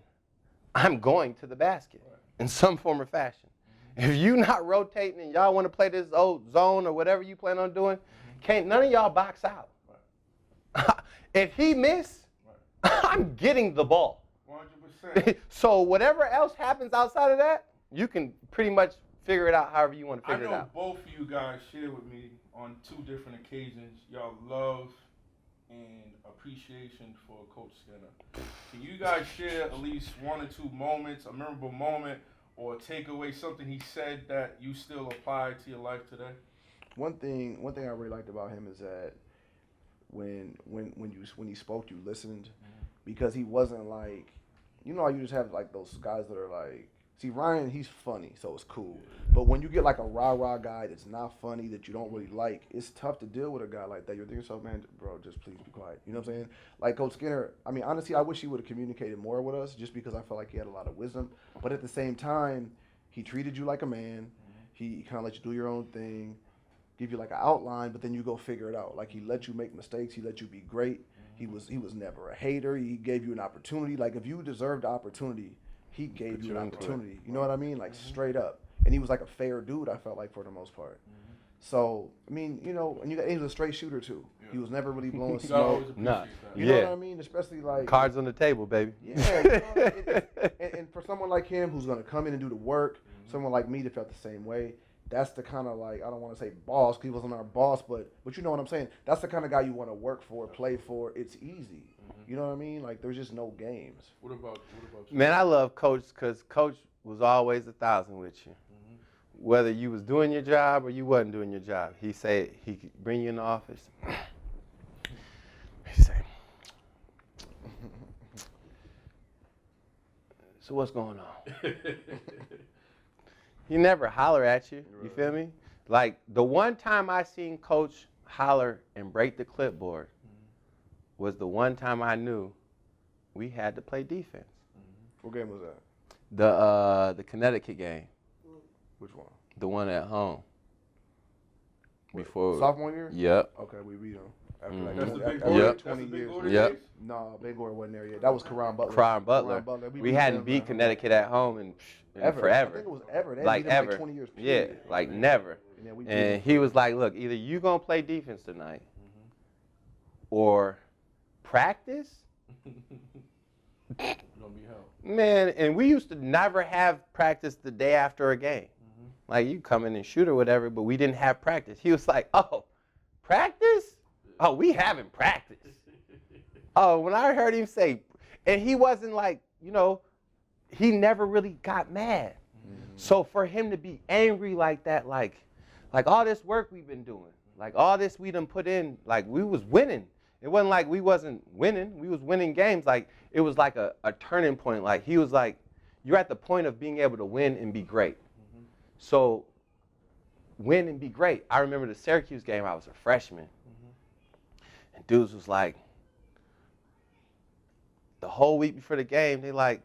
I'm going to the basket in some form or fashion. If you not rotating and y'all want to play this old zone or whatever you plan on doing, can't none of y'all box out. If he miss, I'm getting the ball. 100%. So whatever else happens outside of that, you can pretty much figure it out however you want to figure it out. I know both of you guys shared with me on 2 different occasions y'all love and appreciation for Coach Skinner. Can you guys share at least 1 or 2 moments, a memorable moment, or take away something he said that you still apply to your life today? One thing I really liked about him is that when he spoke, you listened, because he wasn't like, you know how you just have like those guys that are like, see Ryan, he's funny, so it's cool. But when you get like a rah-rah guy that's not funny, that you don't really like, it's tough to deal with a guy like that. You're thinking to yourself, man, bro, just please be quiet. You know what I'm saying? Like Coach Skinner, I mean, honestly, I wish he would have communicated more with us, just because I felt like he had a lot of wisdom. But at the same time, he treated you like a man. He kind of let you do your own thing, give you like an outline, but then you go figure it out. Like he let you make mistakes. He let you be great. He was never a hater. He gave you an opportunity. Like if you deserved the opportunity, he gave you an opportunity. You know what I mean? Like straight up. And he was like a fair dude, I felt like, for the most part. So, I mean, you know, and he was a straight shooter too. Yeah. He was never really blowing smoke. Nah. You know what I mean? Especially like cards on the table, baby. Yeah. You know, and for someone like him who's gonna come in and do the work, someone like me that felt the same way, that's the kind of like, I don't want to say boss, because he wasn't our boss, but you know what I'm saying? That's the kind of guy you want to work for, play for. It's easy. You know what I mean? Like there's just no games. What about you? Man, I love Coach because Coach was always 1,000 with you. Whether you was doing your job or you wasn't doing your job. He said he could bring you in the office. He say, so what's going on? He never holler at you. You feel me? Like the one time I seen Coach holler and break the clipboard was the one time I knew we had to play defense. What game was that? The Connecticut game. Which one? The one at home. Before sophomore year? Yep. Okay, we beat them. After 20 years. Yep. No, Bangor wasn't there yet. That was Karan Butler. Karan Butler. We hadn't beat Connecticut at home in forever. I think it was ever. They like ever. Like 20 years. Yeah, like never. And he was like, look, either you gonna play defense tonight or practice. You're gonna be held. Man, and we used to never have practice the day after a game. Like you come in and shoot or whatever, but we didn't have practice. He was like, oh, practice? Oh, we haven't practiced. Oh, when I heard him say, and he wasn't like, you know, he never really got mad. So for him to be angry like that, like all this work we've been doing, like all this we done put in, like we was winning. It wasn't like we wasn't winning. We was winning games. Like it was like a turning point. Like he was like, you're at the point of being able to win and be great. So win and be great. I remember the Syracuse game, I was a freshman. And dudes was like, the whole week before the game, they like,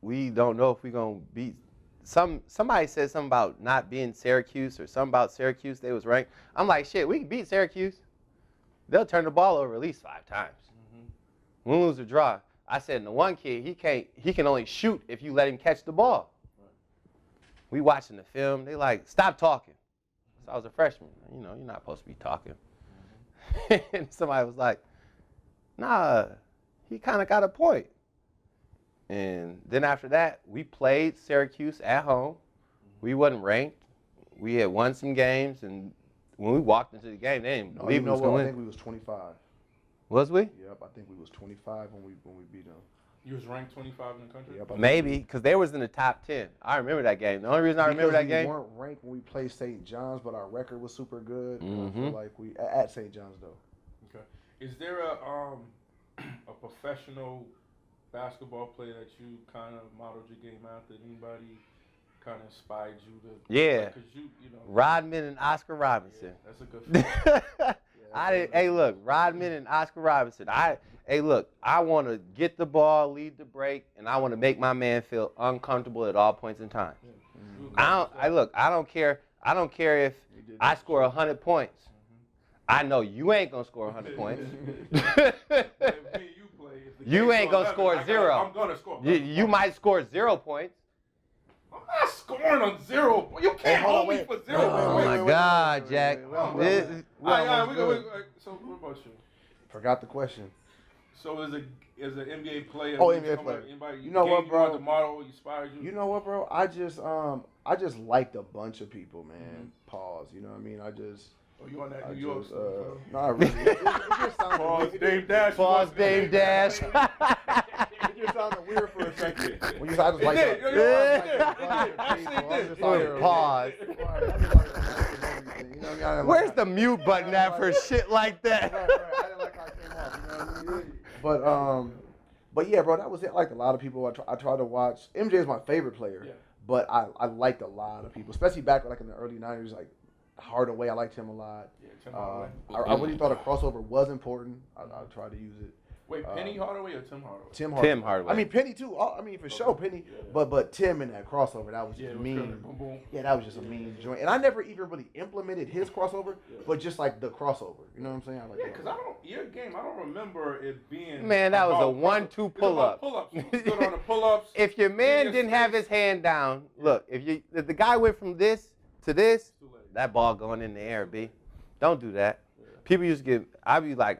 we don't know if we're going to beat. Somebody said something about not being Syracuse or something about Syracuse. They was ranked. I'm like, shit, we can beat Syracuse. They'll turn the ball over at least 5 times. Win, lose, or draw. I said, and the one kid, he can only shoot if you let him catch the ball. We watching the film. They like, stop talking. So I was a freshman. You know, you're not supposed to be talking. And somebody was like, nah, he kind of got a point. And then after that, we played Syracuse at home. We wasn't ranked. We had won some games, and when we walked into the game, they didn't believe we was going to win. I think we was 25. Was we? Yep, I think we was 25 when we beat them. You was ranked 25 in the country? Yeah, Maybe, because they was in the top 10. I remember that game. The only reason I remember that game. We weren't ranked when we played St. John's, but our record was super good. Mm-hmm. I feel like we at St. John's though. Okay. Is there a professional basketball player that you kind of modeled your game after? Anybody kind of inspired you to? Yeah. Because you know. Rodman and Oscar Robinson. Yeah, that's a good fit. Hey, look, Rodman and Oscar Robinson. Hey, look, I want to get the ball, lead the break, and I want to make my man feel uncomfortable at all points in time. I don't care. I don't care if I score 100 points. I know you ain't gonna score 100 points. You ain't gonna score 0. I'm gonna score. You might score 0 points. I'm not scoring on 0. You can't hold me for 0. Oh my God, Jack. So what about you? Forgot the question. So as an NBA player, NBA player. Anybody, you know what, bro? The model inspired you. You know what, bro? I just liked a bunch of people, man. Pause. You know what I mean? Oh, you on that New York stuff? Not really. It just sounded Pause, Dame Dash. Pause, Dame Dash. It just sounded weird for a second. When you said, I just like Pause. Where's the mute button at for shit like that? Right. I didn't like how it came off. You know what I mean? But yeah, bro, that was it. Like a lot of people, I try to watch. MJ is my favorite player, but I liked a lot of people, especially back like in the early '90s, like Hardaway. I liked him a lot. I really thought a crossover was important. I tried to use it. Wait, Penny Hardaway or Tim Hardaway? Tim Hardaway. I mean Penny too. I mean for sure Penny, but Tim in that crossover, that was just mean. Yeah, that was just a mean joint. And I never even really implemented his crossover, but just like the crossover. You know what I'm saying? Because your game, I don't remember it being. Man, that was a 1-2 pull-up. Pull-ups. You stood on the pull-ups. If your man didn't have his hand down, look, if the guy went from this to this, that ball going in the air, B. Don't do that. People used to I'd be like,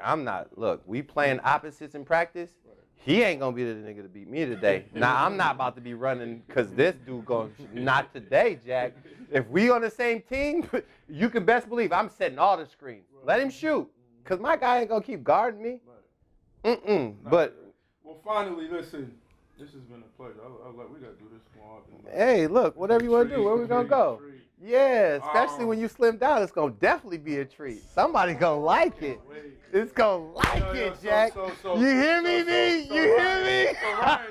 look, we playing opposites in practice. He ain't going to be the nigga to beat me today. Now, I'm not about to be running because this dude going, not today, Jack. If we on the same team, you can best believe I'm setting all the screens. Let him shoot because my guy ain't going to keep guarding me. But. Well, finally, listen, this has been a pleasure. I was like, we got to do this more often. Hey, look, whatever you want to do, where we going to go? Yeah, especially when you slim down, it's going to definitely be a treat. Somebody going to like it. It's going to like it, Jack. You hear me, B? You hear me? Ryan,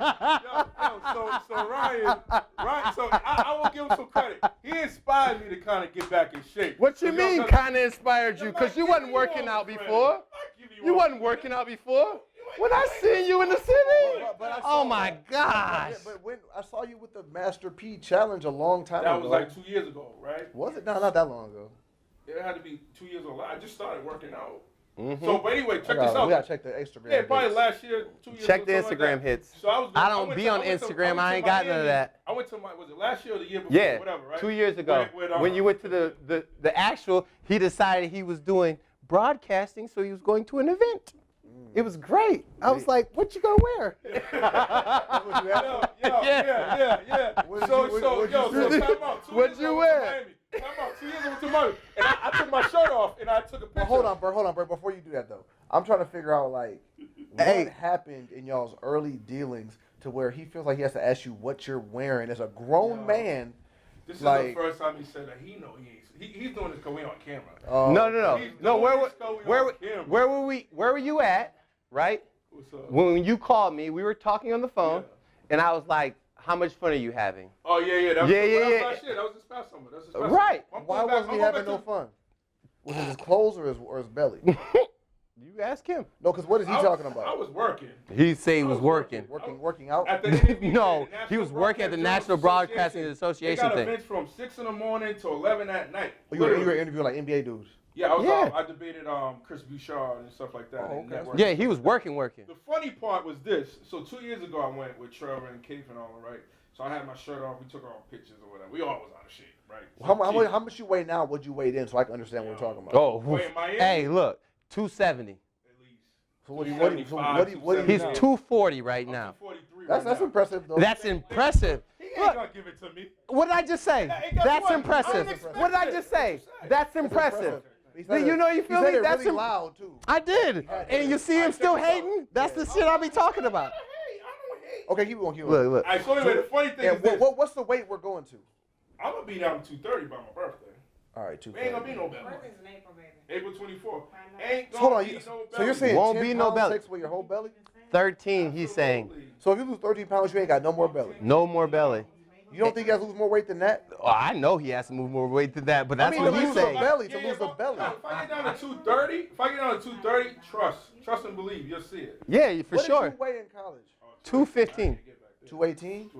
so I will give him some credit. He inspired me to kind of get back in shape. What you mean kind of inspired you? Because you wasn't working out before. You wasn't working out before. When I seen you in the city, oh my gosh! But when I saw you with the Master P challenge a long time ago. That was like 2 years ago, right? Was it? No, not that long ago. It had to be 2 years ago. I just started working out. So, but anyway, check this out. We gotta check the Instagram. Yeah, probably last year, 2 years ago. Check the Instagram hits. So I don't be on Instagram. I ain't got none of that. I went to was it last year or the year before? Yeah, whatever, right? 2 years ago. When you went to the actual, he decided he was doing broadcasting, so he was going to an event. It was great. I was like, "What you gonna wear?" Yeah. So time out. What'd you wear? Time out. 2 years ago to Miami, and I took my shirt off and I took a picture. Hold on, Bert. Before you do that though, I'm trying to figure out like what happened in y'all's early dealings to where he feels like he has to ask you what you're wearing as a grown man. This is the first time he said that he know he ain't. He's doing this because we on camera. No. Where were you at? Right? What's up? When you called me, we were talking on the phone, and I was like, "How much fun are you having?" Oh yeah. That was last year. That was this past summer. Right. Why wasn't he having no fun? Was it his clothes or his belly? You ask him. No, because what is he talking about? I was working. He said he was working. Working out? No, he was working at the National Broadcasting Association thing. They got events from 6 in the morning to 11 at night. You were interviewing like NBA dudes? Yeah, I debated Chris Bouchard and stuff like that. Oh, okay. Yeah, he was working. The funny part was this. So 2 years ago, I went with Trevor and Keith and all, right? So I had my shirt off. We took our pictures or whatever. We all was out of shape, right? So how much you weigh now? What'd you weigh then so I can understand what we're talking about? Oh, hey, look, 270. At least. So what do you He's 240 right now. 243 That's impressive, though. That's impressive. He ain't gonna give it to me. What did I just say? That's impressive. What did I just say? That's impressive. You know, you feel me? That's really loud too. I did. And you see him still hating? That's the shit I be talking about. Hey, I don't Okay, keep going, keep going. Look. All right, so anyway, the funny thing is this. What's the weight we're going to? I'm going to be down to 230 by my birthday. All right, We ain't going to be no belly. Birthday's in April, baby. April 24th. Ain't Hold going on, to be no belly. so you're saying Won't 10 be no pounds belly. takes away your whole belly? 13, he's saying. So if you lose 13 pounds, you ain't got no more belly. No more belly. You don't think you have to lose more weight than that? Oh, I know he has to move more weight than that, but that's mean, what to he's lose a saying. belly, to lose a belly. If I get down to 230, trust and believe, you'll see it. Yeah, for What sure. did you weigh in college? 215. 218?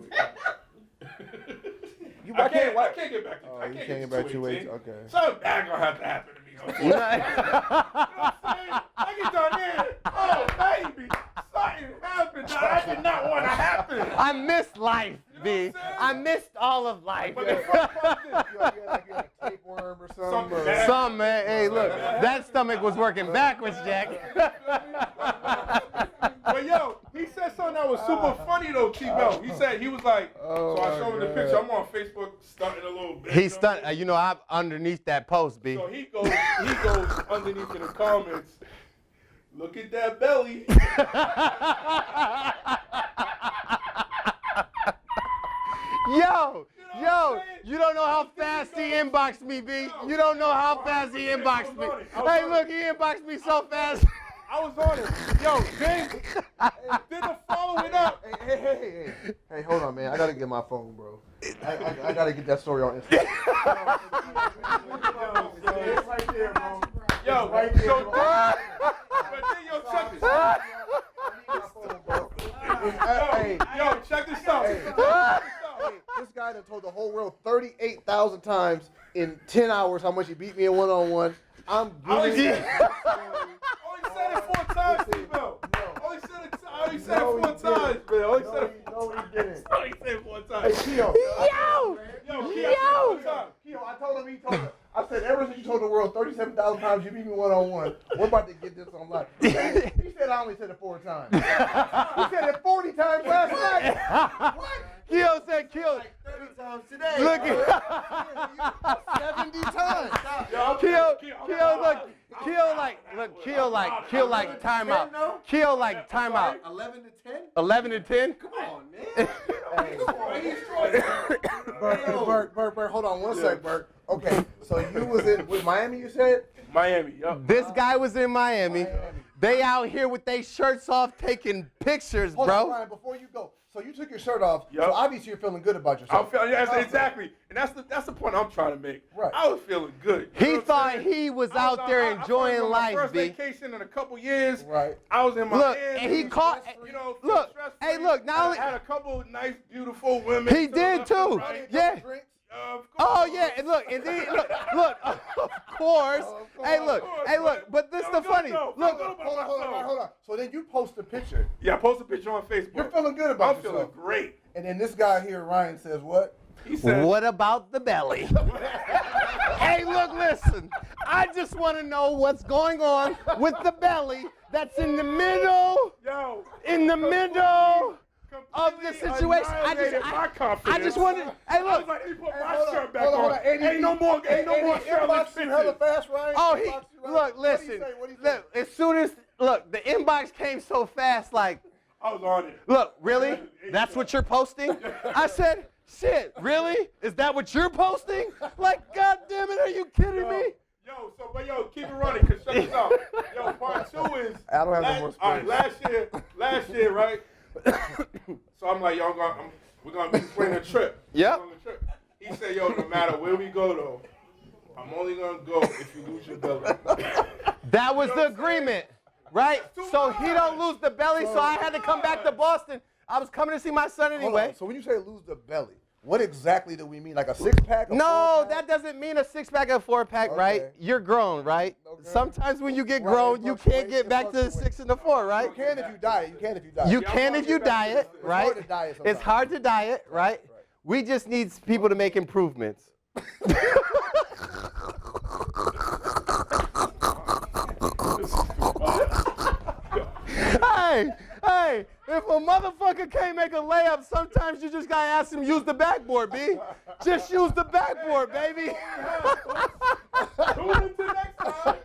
I can't get back to Oh, I you can't can't get get back to to 218. 218, okay. Something bad gonna have to happen to me. You know what I'm saying? I get down there. Oh, baby. Something happened that I did not want to happen. I missed life, B. I missed all of life. But the first part is this. You had a tapeworm or something? Something bad. Some man, hey, look, that stomach was working backwards, Jack. But yo, he said something that was super funny though, T-Bell. He said, he was like, so I showed him the picture. I'm on Facebook stunting a little bit. He's stunned. You know, I'm underneath that post, B. So he goes underneath in the comments. Look at that belly. Yo, you don't know how fast he inboxed me, B. You don't know how fast he inboxed me. Hey, look, he inboxed me so fast. I was on it. Yo, then to follow it up. Hey, hold on, man. I gotta get my phone, bro. I gotta get that story on Instagram. It's right there, bro. Yo, Right there, so bro. but then yo, check this out. Hey, Yo, check this out. hey, this guy that told the whole world 38,000 times in 10 hours how much he beat me in one-on-one. I'm Only giving said it 4 times, T-Bell. Only said it 4 times, man. Only said it. No, he didn't. Only said it 4 Hey, times. Keo. Yo. Keo, I told him, I said, ever since you told the world 37,000 times you beat me one-on-one, we're about to get this on live. He said I only said it 4 times. He said it 40 times last night. What? Keo said, Keo. Like 30 times today. Look at 70 times. Keo, Keo like timeout. Keo like timeout. 11 to 10? 11 to 10? Come on, man. Burke, hold on one sec, Burke. Okay, so you was with Miami, you said? Miami, yo. This guy was in Miami. They out here with their shirts off taking pictures, Hold on, bro. Ryan, before you go. So you took your shirt off, Yup. so obviously you're feeling good about I'm yourself. feeling, yes, exactly. And that's the point I'm trying to make. Right. I was feeling good. You know He what I'm thought saying? he was I out there I enjoying on my life, first B. vacation in a couple years. Right. I was in my Look, and he caught. You know, Look, stress-free. hey, look, not only- I had a couple nice, beautiful women. He to the did left and too. right. Yeah. Drinks? Of course. Oh yeah, and look, of course. Hey, look, but this the funny. Look, Hold on. So then you post a picture. Yeah, I post a picture on Facebook. You're feeling good about I'm yourself. feeling great. And then this guy here, Ryan, says what? He said, what about the belly? Hey, look, listen. I just want to know what's going on with the belly that's in the middle. yo, In the middle of the completely situation. annihilated my confidence. I just wanted. Hey, I was look. like, let me put my Hold on, shirt back hold on. on. Ain't no more shirtless inbox you hella pictures. fast, Ryan? Oh, Inbox you, Ryan? look, What do you listen. say? What do you say? Look, as soon as the inbox came so fast, like, I was on it. look, really? That's what you're posting? I said, shit, really? Is that what you're posting? Like, God damn it, are you kidding me? But keep it running, cause check this out. Yo, part 2 is. I don't have no more All right, space. last year, right? So I'm like, yo, we're gonna be planning a trip. Yep. We're going on a trip. He said, yo, no matter where we go though, I'm only gonna go if you lose your belly. That was the agreement, right? So he don't lose the belly, so I had to come back to Boston. I was coming to see my son Hold anyway. on. So when you say lose the belly, what exactly do we mean? Like a 6-pack? No, that doesn't mean a 6-pack or 4-pack, right? Okay. You're grown, right? Okay. Sometimes when you get Right, grown, it you fluctuates, can't get it back to the fluctuates. 6 and the 4, right? You can if you diet. You can if you diet. You Yeah, can I'm if you gonna get back to diet, this. It's right? hard to diet sometimes. It's hard to diet, right? We just need people to make improvements. Hey, if a motherfucker can't make a layup, sometimes you just gotta ask him use the backboard, B. Just use the backboard, baby. Tune into next time.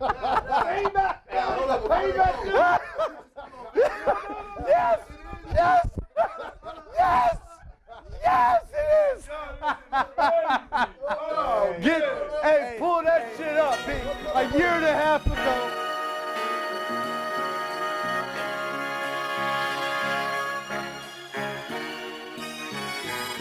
Payback. Yes, yes. Yes! Yes, it is! Hey, pull that shit up, B. A year and a half ago.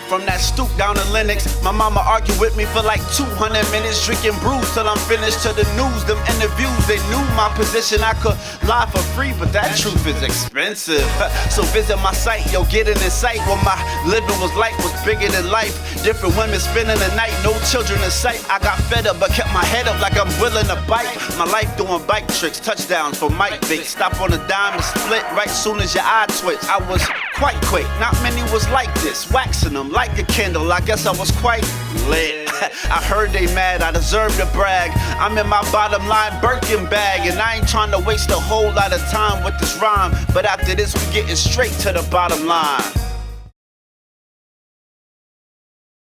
From that stoop down to Lennox, my mama argued with me for like 200 minutes, drinking brews till I'm finished. To the news, them interviews, they knew my position. I could lie for free, but that truth is expensive. So visit my site, yo, get an insight. What my living was like was bigger than life. Different women spending the night, no children in sight. I got fed up, but kept my head up like I'm willing to bite. My life doing bike tricks, touchdowns for Mike Vick. Stop on a dime and split right soon as your eye twitch. I was quite quick, not many was like this, waxing them like a candle. I guess I was quite lit. I heard they mad, I deserve to brag. I'm in my bottom line Birkin bag, and I ain't trying to waste a whole lot of time with this rhyme. But after this, we getting straight to the bottom line.